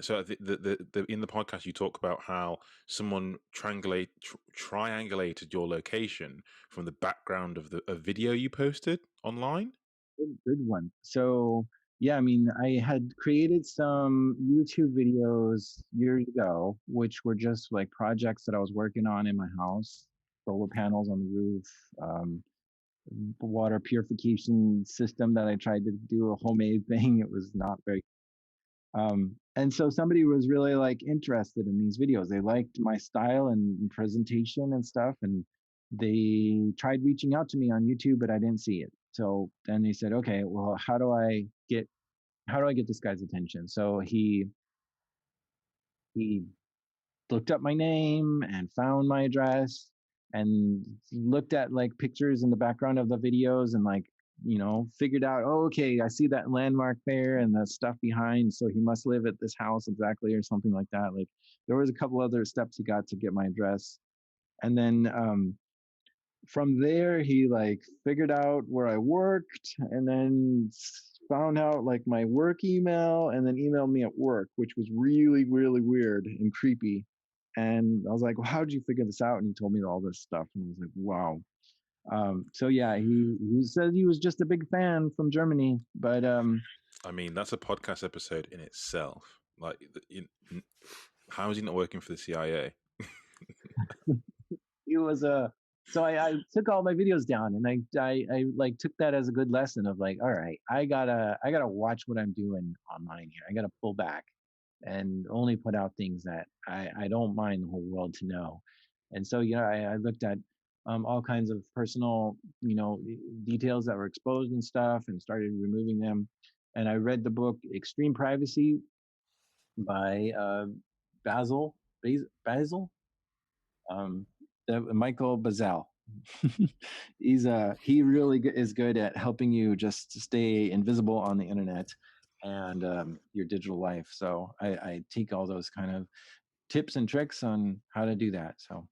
So the in the podcast you talk about how someone triangulated your location from the background of a video you posted online. Good one. So yeah, I mean, I had created some YouTube videos years ago, which were just like projects that I was working on in my house, solar panels on the roof, water purification system that I tried to do a homemade thing. It was not very and so somebody was really like interested in these videos. They liked my style and presentation and stuff, and they tried reaching out to me on YouTube, but I didn't see it. So then they said, "Okay, well, how do I get this guy's attention?" So he looked up my name and found my address and looked at like pictures in the background of the videos and like figured out, oh, okay, I see that landmark there and the stuff behind, so he must live at this house exactly, or something like that. Like, there was a couple other steps he got to get my address. And then from there, he like figured out where I worked, and then found out like my work email, and then emailed me at work, which was really, really weird and creepy. And I was like, well, how did you figure this out? And he told me all this stuff, and I was like, wow. So yeah, he said he was just a big fan from Germany, but I mean, that's a podcast episode in itself. Like, how is he not working for the CIA? he was so I took all my videos down, and I like took that as a good lesson of like, all right, I gotta watch what I'm doing online here. I gotta pull back and only put out things that I don't mind the whole world to know. And so I looked at all kinds of personal details that were exposed and stuff, and started removing them. And I read the book Extreme Privacy by Basil Basil Michael Bazel. He really is good at helping you just to stay invisible on the internet and your digital life. So I take all those kind of tips and tricks on how to do that. So,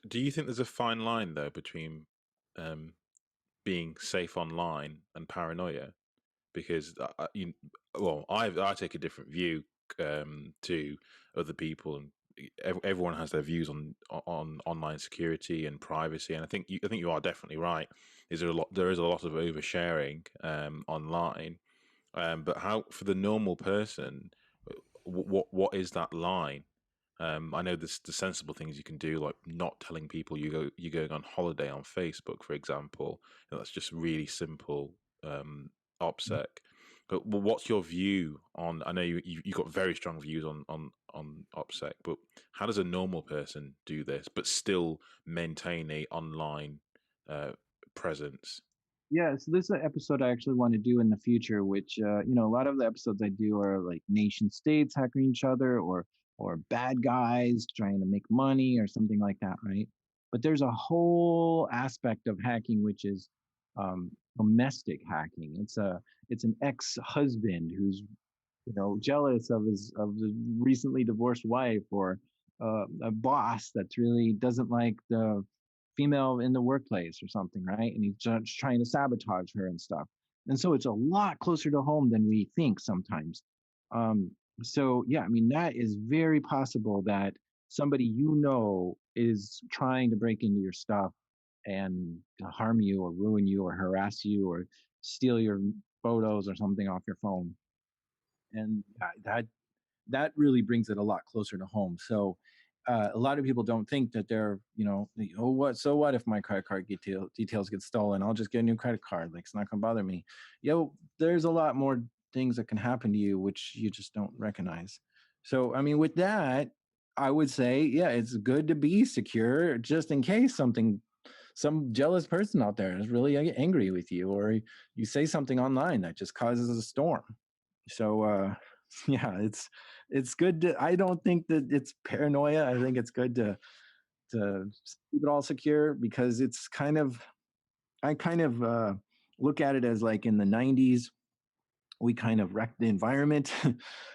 do you think there's a fine line though between being safe online and paranoia? Because I take a different view to other people, and everyone has their views on online security and privacy. And I think you are definitely right. There is a lot of oversharing online, but how, for the normal person, what is that line? I know the sensible things you can do, like not telling people you're going on holiday on Facebook, for example. That's just really simple OPSEC. But what's your view on? I know you got very strong views on OPSEC, but how does a normal person do this but still maintain a online presence? yeah, so this is an episode I actually want to do in the future, which a lot of the episodes I do are like nation states hacking each other, or bad guys trying to make money or something like that, right? But there's a whole aspect of hacking which is domestic hacking. It's an ex-husband who's jealous of the recently divorced wife, or a boss that's really doesn't like the female in the workplace or something, right? And he's just trying to sabotage her and stuff. And so it's a lot closer to home than we think sometimes. Um, so yeah, I mean, that is very possible that somebody is trying to break into your stuff and to harm you or ruin you or harass you or steal your photos or something off your phone. And that really brings it a lot closer to home. So a lot of people don't think that they're, oh, what if my credit card details get stolen? I'll just get a new credit card. Like, it's not going to bother me. There's a lot more things that can happen to you, which you just don't recognize. So, I mean, with that, I would say, yeah, it's good to be secure just in case some jealous person out there is really angry with you, or you say something online that just causes a storm. So, yeah, it's good to, I don't think that it's paranoia. I think it's good to keep it all secure, because it's I kind of look at it as like in the 90s, we kind of wrecked the environment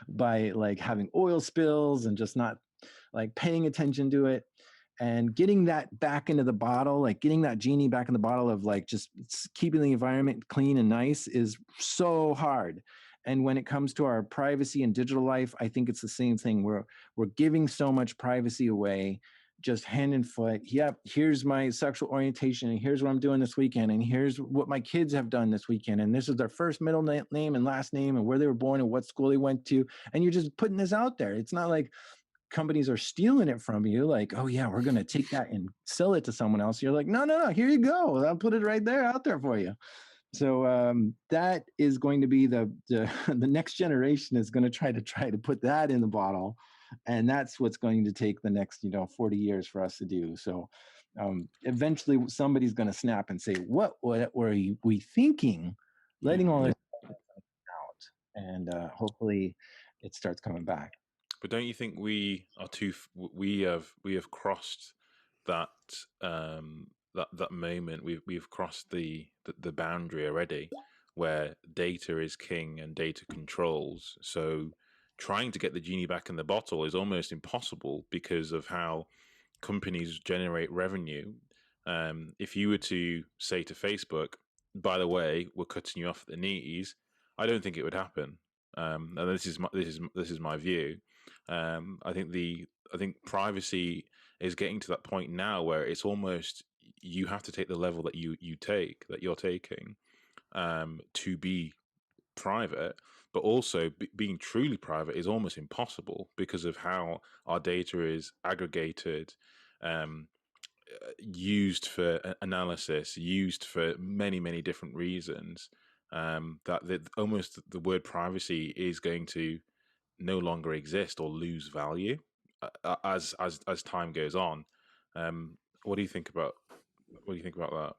by like having oil spills and just not like paying attention to it, and getting that back into the bottle, like getting that genie back in the bottle of like just keeping the environment clean and nice is so hard. And when it comes to our privacy and digital life, I think it's the same thing. We're giving so much privacy away, just hand and foot. Yep, here's my sexual orientation, and here's what I'm doing this weekend, and here's what my kids have done this weekend, and this is their first middle name and last name, and where they were born and what school they went to. And you're just putting this out there. It's not like companies are stealing it from you, like, oh yeah, we're going to take that and sell it to someone else. You're like, no, here you go, I'll put it right there out there for you. So that is going to be the next generation is going to try to put that in the bottle, and that's what's going to take the next 40 years for us to do. So eventually somebody's going to snap and say, what were we thinking, letting all this out, and hopefully it starts coming back. But don't you think we have crossed that that moment. We've crossed the boundary already, where data is king and data controls. So trying to get the genie back in the bottle is almost impossible because of how companies generate revenue. If you were to say to Facebook, by the way, we're cutting you off at the knees, I don't think it would happen. And this is my view. I think privacy is getting to that point now where it's almost, you have to take the level that you're taking to be private, but also being truly private is almost impossible because of how our data is aggregated, used for analysis, used for many different reasons. Almost the word privacy is going to no longer exist or lose value as time goes on. What do you think about that?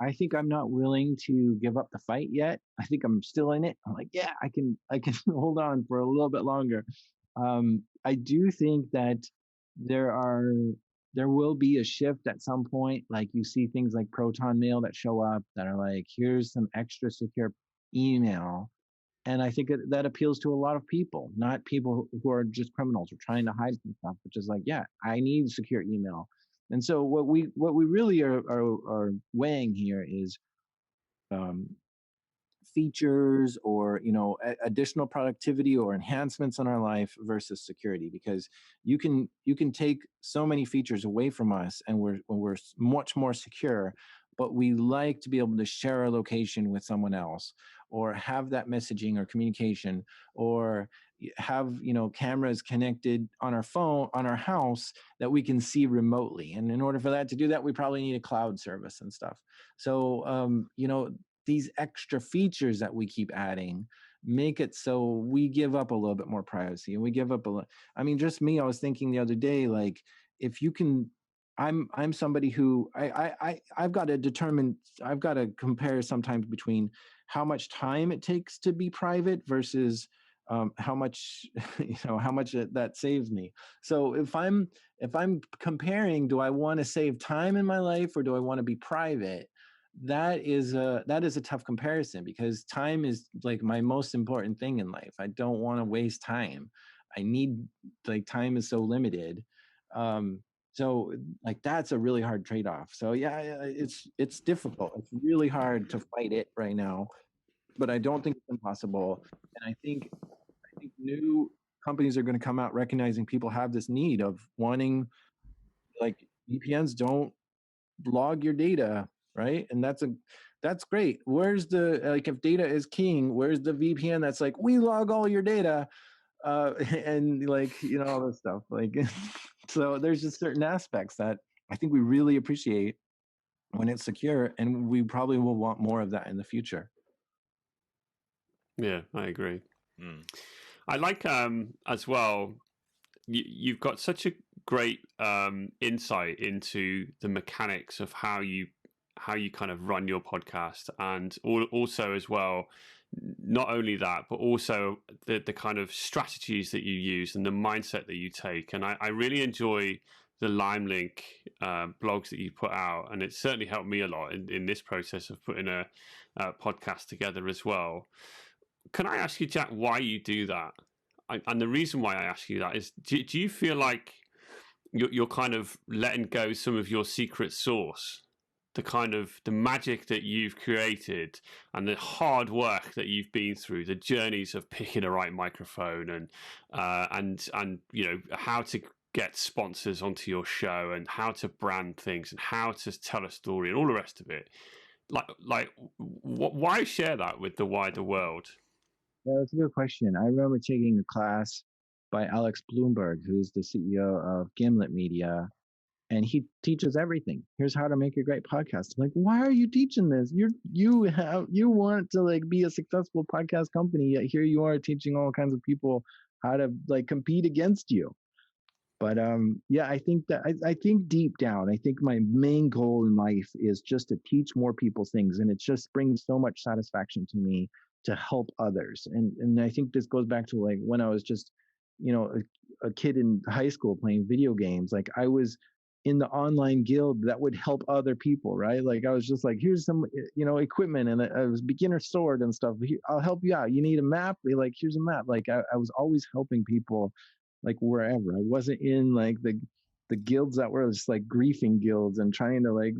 I think I'm not willing to give up the fight yet. I think I'm still in it. I'm like, yeah, I can hold on for a little bit longer. I do think that there will be a shift at some point. Like you see things like Proton Mail that show up that are like, here's some extra secure email. And I think that appeals to a lot of people, not people who are just criminals or trying to hide some stuff, which is like, yeah, I need secure email. And so what we really are weighing here is features or additional productivity or enhancements in our life versus security, because you can take so many features away from us and we're much more secure, but we like to be able to share our location with someone else or have that messaging or communication or have cameras connected on our phone on our house that we can see remotely. And in order for that to do that, we probably need a cloud service and stuff. So these extra features that we keep adding make it so we give up a little bit more privacy, and we give up I mean, just me, I was thinking the other day, like, if you can, I'm somebody who I've got to compare sometimes between how much time it takes to be private versus how much how much that saves me. So if I'm comparing, do I want to save time in my life or do I want to be private? That is a tough comparison, because time is like my most important thing in life. I don't want to waste time. I need, like, time is so limited. So like that's a really hard trade-off. So yeah, it's difficult. It's really hard to fight it right now, but I don't think it's impossible. And I think new companies are going to come out recognizing people have this need of wanting, like, VPNs don't log your data, right? And that's great. Where's the, like, if data is king, where's the VPN that's like, we log all your data, and like, all this stuff, like so there's just certain aspects that I think we really appreciate when it's secure, and we probably will want more of that in the future. Yeah, I agree. I like as well, you've got such a great insight into the mechanics of how you kind of run your podcast, and also as well, not only that, but also the kind of strategies that you use and the mindset that you take. And I really enjoy the LimeLink blogs that you put out, and it's certainly helped me a lot in this process of putting a podcast together as well. Can I ask you, Jack, why you do that? And the reason why I ask you that is, do you feel like you're kind of letting go some of your secret sauce, the magic that you've created and the hard work that you've been through, the journeys of picking a right microphone and how to get sponsors onto your show and how to brand things and how to tell a story and all the rest of it? Why share that with the wider world? Yeah, that's a good question. I remember taking a class by Alex Bloomberg, who's the CEO of Gimlet Media, and he teaches everything. Here's how to make a great podcast. I'm like, why are you teaching this? You want to, like, be a successful podcast company, yet here you are teaching all kinds of people how to, like, compete against you. But yeah, I think deep down, I think my main goal in life is just to teach more people things, and it just brings so much satisfaction to me to help others. And I think this goes back to, like, when I was just a kid in high school playing video games. Like, I was in the online guild that would help other people, right? Like I was just like, here's some, equipment, and it was beginner sword and stuff. I'll help you out. You need a map? Like, here's a map. Like I was always helping people, like wherever. I wasn't in like the guilds that were just like griefing guilds and trying to like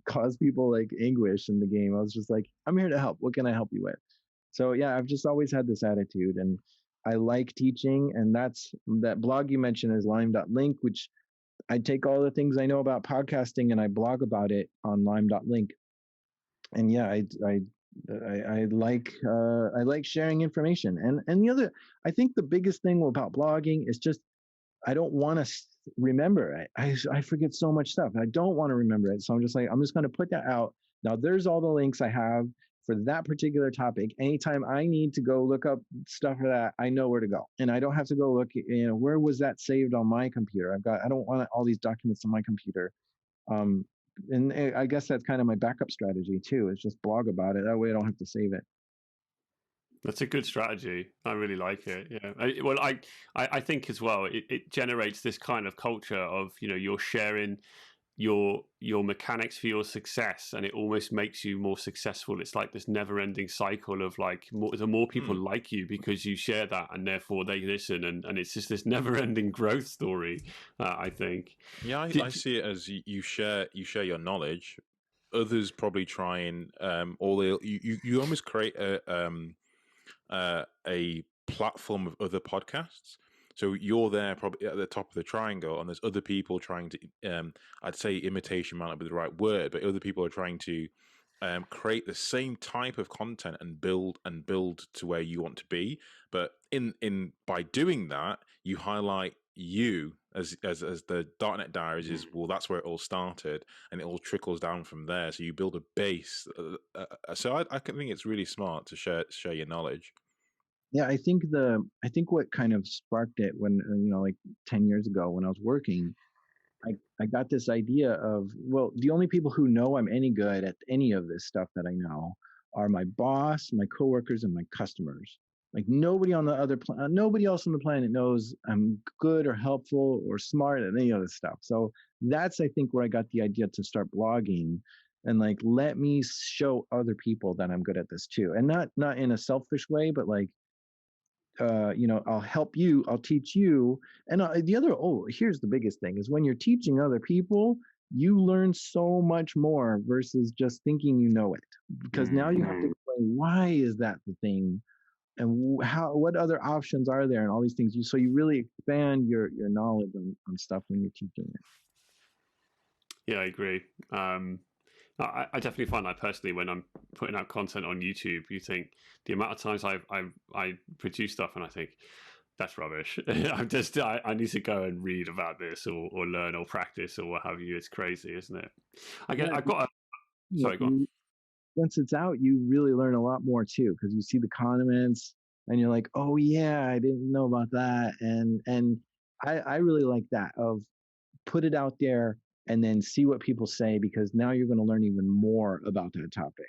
cause people like anguish in the game. I was just like, I'm here to help. What can I help you with? So yeah, I've just always had this attitude, and I like teaching. And that blog you mentioned is lime.link, which I take all the things I know about podcasting and I blog about it on lime.link. And yeah, I like sharing information. And the other, I think the biggest thing about blogging is just, I don't want to remember it. I forget so much stuff. I don't want to remember it. So I'm just like, I'm just going to put that out. Now there's all the links I have for that particular topic. Anytime I need to go look up stuff for that, I know where to go. And I don't have to go look, where was that saved on my computer? I don't want all these documents on my computer. And I guess that's kind of my backup strategy too, is just blog about it. That way I don't have to save it. That's a good strategy. I really like it. Yeah. I think as well, it generates this kind of culture of, you're sharing your mechanics for your success, and it almost makes you more successful. It's like this never-ending cycle of like, the more people like you because you share that, and therefore they listen, and it's just this never-ending growth story. I think. Yeah, I see it as you share your knowledge. Others probably try and you almost create a platform of other podcasts. So you're there probably at the top of the triangle, and there's other people trying to, I'd say imitation might not be the right word, but other people are trying to create the same type of content and build to where you want to be. But by doing that, you highlight you as the Darknet Diaries is, well, that's where it all started, and it all trickles down from there. So you build a base. So I think it's really smart to share your knowledge. Yeah, I think what kind of sparked it when, like 10 years ago when I was working, I got this idea of, well, the only people who know I'm any good at any of this stuff that I know are my boss, my coworkers, and my customers. Like nobody else on the planet knows I'm good or helpful or smart at any of this stuff. So that's, I think, where I got the idea to start blogging, and like, let me show other people that I'm good at this too. And not in a selfish way, but like, I'll help you, I'll teach you. And here's the biggest thing is when you're teaching other people, you learn so much more versus just thinking you know it, because now you have to explain, why is that the thing, and what other options are there, and all these things. So you really expand your knowledge on stuff when you're teaching it. Yeah, I agree. I definitely find that personally when I'm putting out content on YouTube, you think the amount of times I produce stuff and I think that's rubbish. I need to go and read about this or learn or practice or what have you. It's crazy, isn't it? Sorry, go on. Once it's out, you really learn a lot more too, because you see the comments and you're like, oh yeah, I didn't know about that. And I really like that, of put it out there and then see what people say, because now you're going to learn even more about that topic.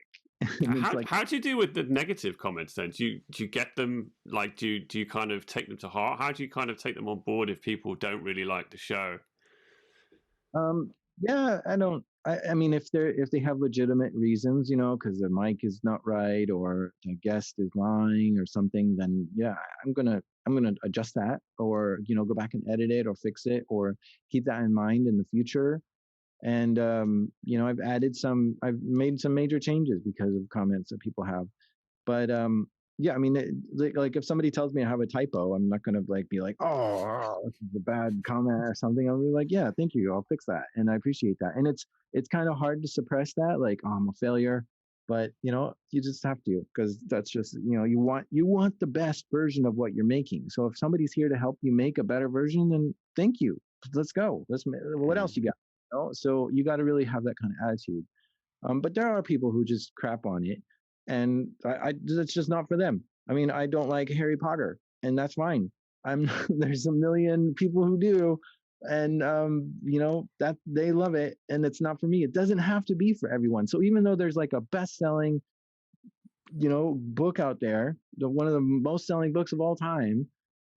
How do you deal with the negative comments then? Do you get them, like, do you kind of take them to heart? How do you kind of take them on board if people don't really like the show? Yeah, I mean, if they have legitimate reasons, because their mic is not right or the guest is lying or something, then yeah, I'm gonna adjust that, or go back and edit it or fix it, or keep that in mind in the future. And I've made some major changes because of comments that people have. But yeah, I mean, like if somebody tells me I have a typo, I'm not gonna like be like, oh, this is a bad comment or something. I'll be like, yeah, thank you, I'll fix that, and I appreciate that. And it's kind of hard to suppress that, like, oh, I'm a failure, but you just have to, because that's just, you want the best version of what you're making. So if somebody's here to help you make a better version, then thank you. Let's go. What else you got? So you got to really have that kind of attitude. But there are people who just crap on it, and it's just not for them. I mean, I don't like Harry Potter, and that's fine. There's a million people who do, and that they love it, and it's not for me. It doesn't have to be for everyone. So even though there's like a best-selling, book out there, one of the most selling books of all time,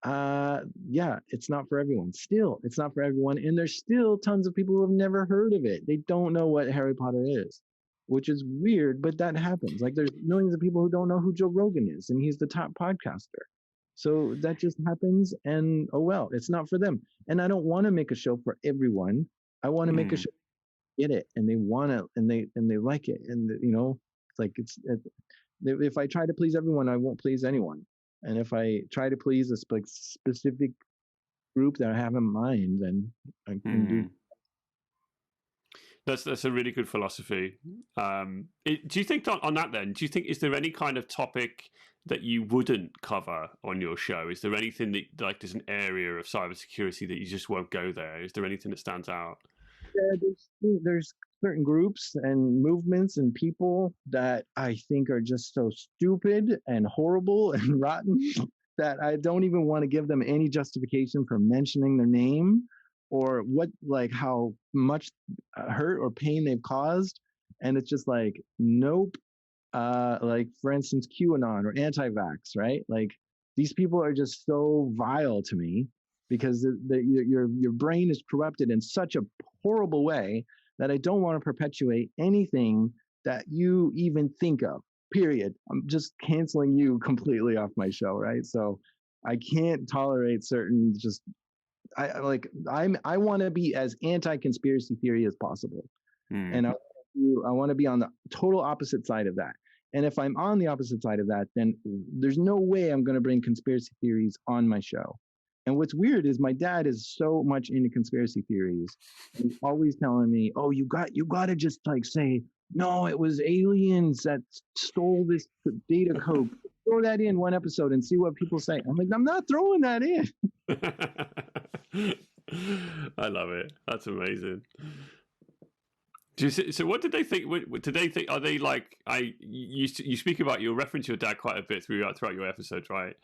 Yeah, it's not for everyone. Still, it's not for everyone. And there's still tons of people who have never heard of it. They don't know what Harry Potter is, which is weird, but that happens. Like there's millions of people who don't know who Joe Rogan is, and he's the top podcaster. So that just happens, and oh well, it's not for them. And I don't want to make a show for everyone. I want to make a show get it, and they want to, and they like it, and you know, it's like if I try to please everyone, I won't please anyone. And if I try to please a specific group that I have in mind, then I can do. That's a really good philosophy. Do you think on that then? Do you think is there any kind of topic that you wouldn't cover on your show? Is there anything that like there's an area of cybersecurity that you just won't go there? Is there anything that stands out? Yeah, there's certain groups and movements and people that I think are just so stupid and horrible and rotten that I don't even want to give them any justification for mentioning their name or what, like how much hurt or pain they've caused. And it's just like, nope. Like for instance, QAnon or anti-vax, right? Like these people are just so vile to me because your brain is corrupted in such a horrible way that I don't want to perpetuate anything that you even think of, period. I'm just canceling you completely off my show, right? So I can't tolerate certain I want to be as anti-conspiracy theory as possible. And I want to be on the total opposite side of that. And if I'm on the opposite side of that, then there's no way I'm going to bring conspiracy theories on my show. And what's weird is my dad is so much into conspiracy theories. He's always telling me, "Oh, you got to just like say, no, it was aliens that stole this data code. Throw that in one episode and see what people say." I'm like, I'm not throwing that in. I love it. That's amazing. So what did they think? What did they think? Are they like you speak about, you reference your dad quite a bit throughout your episodes, right?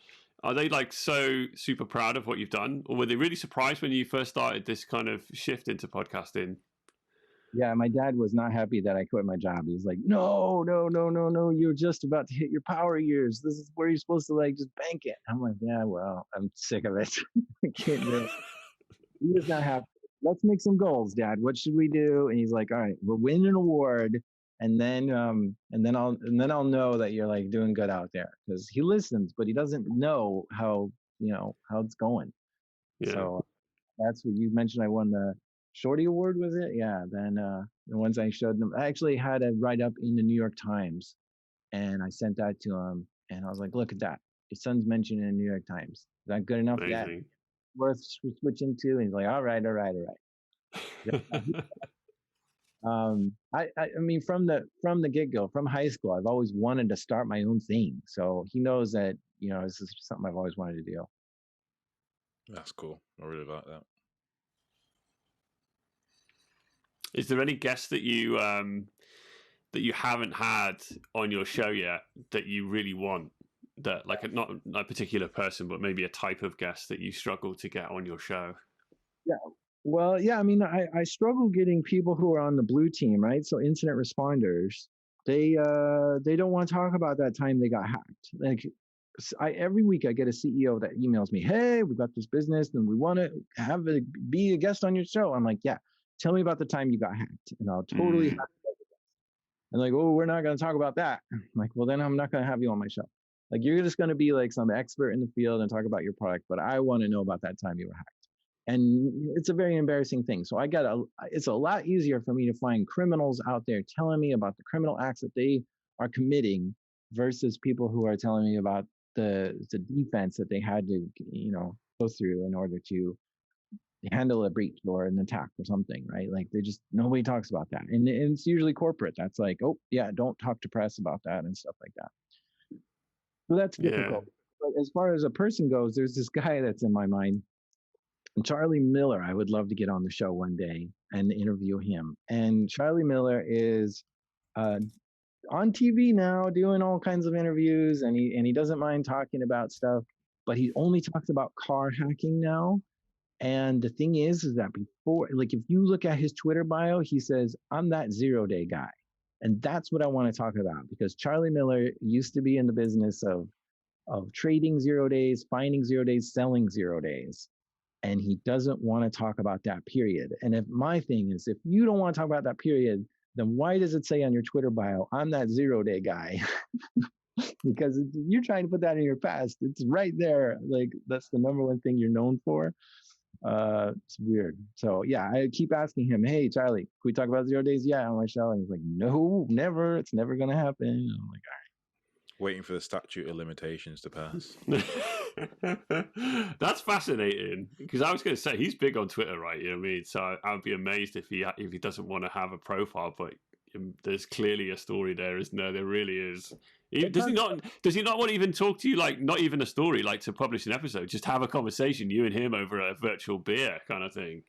Are they like so super proud of what you've done, or were they really surprised when you first started this kind of shift into podcasting? Yeah, my dad was not happy that I quit my job. He was like, no, you're just about to hit your power years. This is where you're supposed to like just bank it. I'm like, yeah, well, I'm sick of it. I can't do it. He was not happy. Let's make some goals, Dad. What should we do? And he's like, all right, we'll win an award, and then I'll know that you're like doing good out there, because he listens, but he doesn't know how it's going. Yeah. So that's what you mentioned. I won the Shorty Award, was it? Yeah. Then the ones I showed them, I actually had a write up in the New York Times, and I sent that to him, and I was like, look at that, your son's mentioned in the New York Times. Is that good enough? Amazing. Yeah. Worth switching to? And he's like, all right. I mean, from the get-go, from high school, I've always wanted to start my own thing. So he knows that, this is something I've always wanted to do. That's cool. I really like that. Is there any guests that you haven't had on your show yet that you really want? That like not a particular person, but maybe a type of guest that you struggle to get on your show? Yeah. Well, yeah, I mean, I struggle getting people who are on the blue team, right? So incident responders, they don't want to talk about that time they got hacked. Like every week I get a CEO that emails me, hey, we've got this business and we want to be a guest on your show. I'm like, yeah, tell me about the time you got hacked, and I'll totally have and like, oh, we're not going to talk about that. I'm like, well, then I'm not going to have you on my show. Like, you're just going to be like some expert in the field and talk about your product, but I want to know about that time you were hacked. And it's a very embarrassing thing. So it's a lot easier for me to find criminals out there telling me about the criminal acts that they are committing versus people who are telling me about the defense that they had to, go through in order to handle a breach or an attack or something, right? Like nobody talks about that. And it's usually corporate. That's like, oh yeah, don't talk to press about that and stuff like that. So that's difficult. Yeah. But as far as a person goes, there's this guy that's in my mind, Charlie Miller. I would love to get on the show one day and interview him. And Charlie Miller is on TV now doing all kinds of interviews, and he doesn't mind talking about stuff, but he only talks about car hacking now. And the thing is that before, like if you look at his Twitter bio, he says, I'm that 0-day guy. And that's what I want to talk about, because Charlie Miller used to be in the business of of trading 0 days, finding 0 days, selling 0 days. And he doesn't want to talk about that period. And if my thing is, if you don't want to talk about that period, then why does it say on your Twitter bio, I'm that 0 day guy? Because you're trying to put that in your past. It's right there. Like, that's the number one thing you're known for. It's weird. So yeah, I keep asking him, hey, Charlie, can we talk about 0 days? Yeah, on my show. And he's like, no, never. It's never going to happen. I'm like, all right. Waiting for the statute of limitations to pass. That's fascinating, because I was going to say he's big on Twitter, right? You know what I mean? So I'd be amazed if he doesn't want to have a profile, but there's clearly a story there, isn't there? There really is. Does he not want to even talk to you, like not even a story, like to publish an episode, just have a conversation, you and him over a virtual beer kind of thing?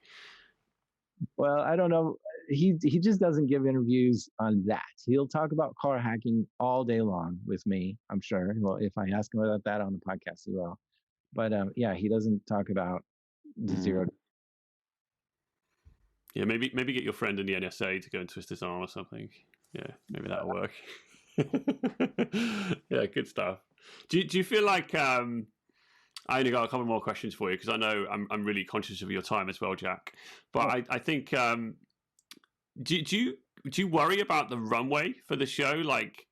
Well, I don't know. He just doesn't give interviews on that. He'll talk about car hacking all day long with me, I'm sure. Well, if I ask him about that on the podcast, he will. But yeah, he doesn't talk about the 0. Yeah, maybe get your friend in the NSA to go and twist his arm or something. Yeah, maybe that'll work. Yeah, good stuff. Do you feel like I only got a couple more questions for you, because I know I'm really conscious of your time as well, Jack. But I think do you worry about the runway for the show, like,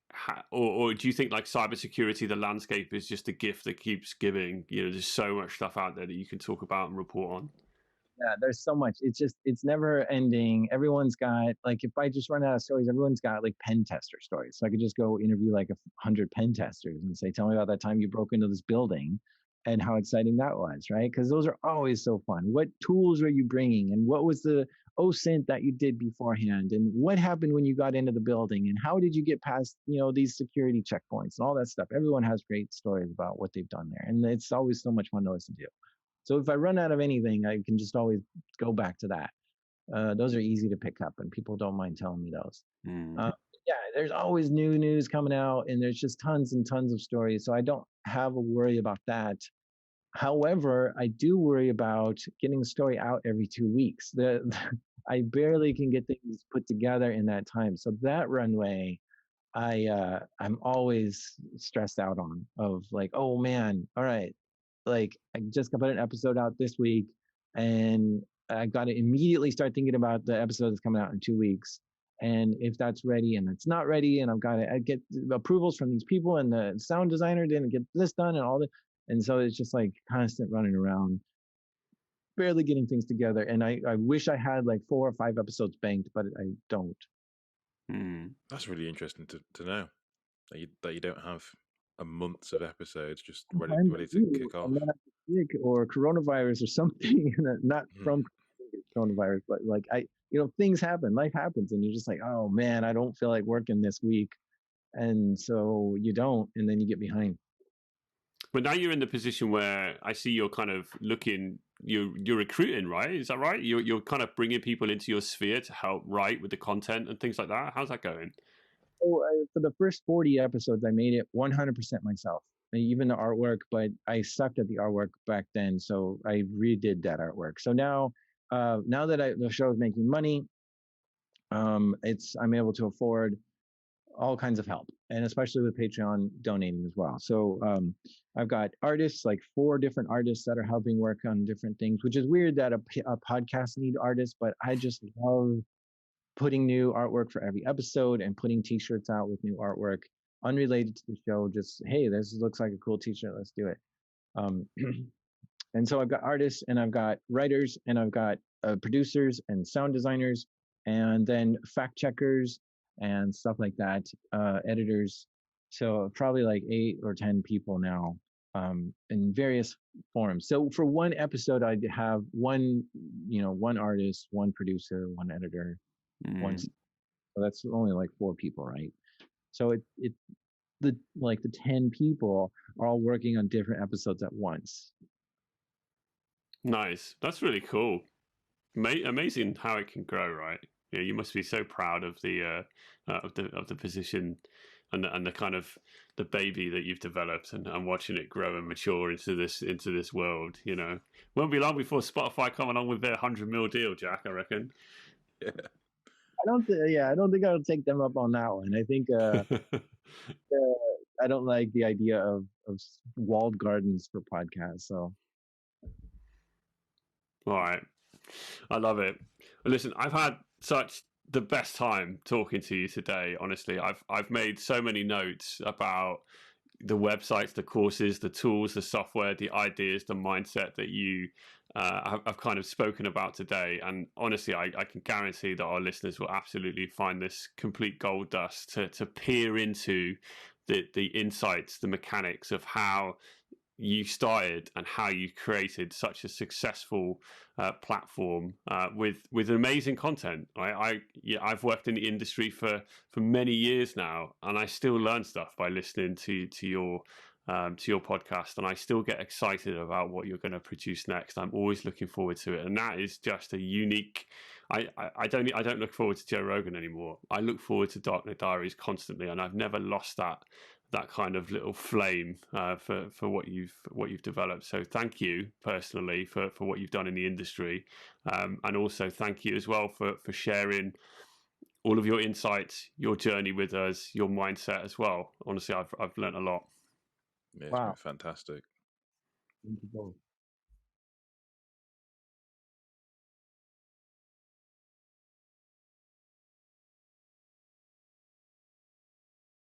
or do you think like cybersecurity, the landscape is just a gift that keeps giving? You know, there's so much stuff out there that you can talk about and report on. Yeah, there's so much. It's never ending. Everyone's got, like, if I just run out of stories, everyone's got like pen tester stories. So I could just go interview like 100 pen testers and say, tell me about that time you broke into this building and how exciting that was, right? Because those are always so fun. What tools were you bringing, and what was the OSINT that you did beforehand, and what happened when you got into the building, and how did you get past, these security checkpoints and all that stuff? Everyone has great stories about what they've done there, and it's always so much fun to listen to. So if I run out of anything, I can just always go back to that. Those are easy to pick up, and people don't mind telling me those. Yeah, there's always new news coming out, and there's just tons and tons of stories. So I don't have a worry about that. However, I do worry about getting a story out every 2 weeks. I barely can get things put together in that time. So that runway, I'm always stressed out on, of like, oh man, all right, like I just got an episode out this week, and I got to immediately start thinking about the episode that's coming out in 2 weeks, and if that's ready and it's not ready, and I've got to get approvals from these people, and the sound designer didn't get this done, and all that. And so it's just like constant running around, barely getting things together. And I wish I had like 4 or 5 episodes banked, but I don't. That's really interesting to know that you don't have a month of episodes just ready to kick off. Or coronavirus or something, not from coronavirus, but like things happen, life happens, and you're just like, oh man, I don't feel like working this week, and so you don't, and then you get behind. But now you're in the position where I see you're kind of looking, you're recruiting, right? Is that right? You're kind of bringing people into your sphere to help write with the content and things like that. How's that going? So for the first 40 episodes, I made it 100% myself, even the artwork. But I sucked at the artwork back then, so I redid that artwork. So now that the show is making money, I'm able to afford all kinds of help, and especially with Patreon donating as well. So I've got artists, like 4 different artists that are helping work on different things, which is weird that a podcast need artists, but I just love putting new artwork for every episode and putting t-shirts out with new artwork unrelated to the show. Just, hey, this looks like a cool t-shirt, let's do it. And so I've got artists, and I've got writers, and I've got producers and sound designers, and then fact checkers and stuff like that, editors. So probably like 8 or 10 people now, in various forms. So for one episode, I'd have one artist, one producer, one editor, one. So that's only like 4 people, right? So the 10 people are all working on different episodes at once. Nice. That's really cool. Amazing how it can grow, right? Yeah, you must be so proud of the position and the kind of the baby that you've developed, and watching it grow and mature into this world. Won't be long before Spotify come along with their $100 million deal, Jack, I reckon. Yeah. I don't think I'll take them up on that one. I think I don't like the idea of of walled gardens for podcasts. So All right. I love it. Well, listen, I've had such the best time talking to you today. Honestly, I've made so many notes about the websites, the courses, the tools, the software, the ideas, the mindset that you have kind of spoken about today. And honestly, I can guarantee that our listeners will absolutely find this complete gold dust to peer into the insights, the mechanics of how you started and how you created such a successful platform with amazing content. I've worked in the industry for many years now, and I still learn stuff by listening to your podcast, and I still get excited about what you're going to produce next. I'm always looking forward to it, and that is just a unique. I don't look forward to Joe Rogan anymore. I look forward to Darknet Diaries constantly, and I've never lost that kind of little flame for what you've developed. So thank you personally for what you've done in the industry, and also thank you as well for sharing all of your insights, your journey with us, your mindset as well. Honestly, I've learned a lot. Yeah, it's wow, been fantastic. thank you both.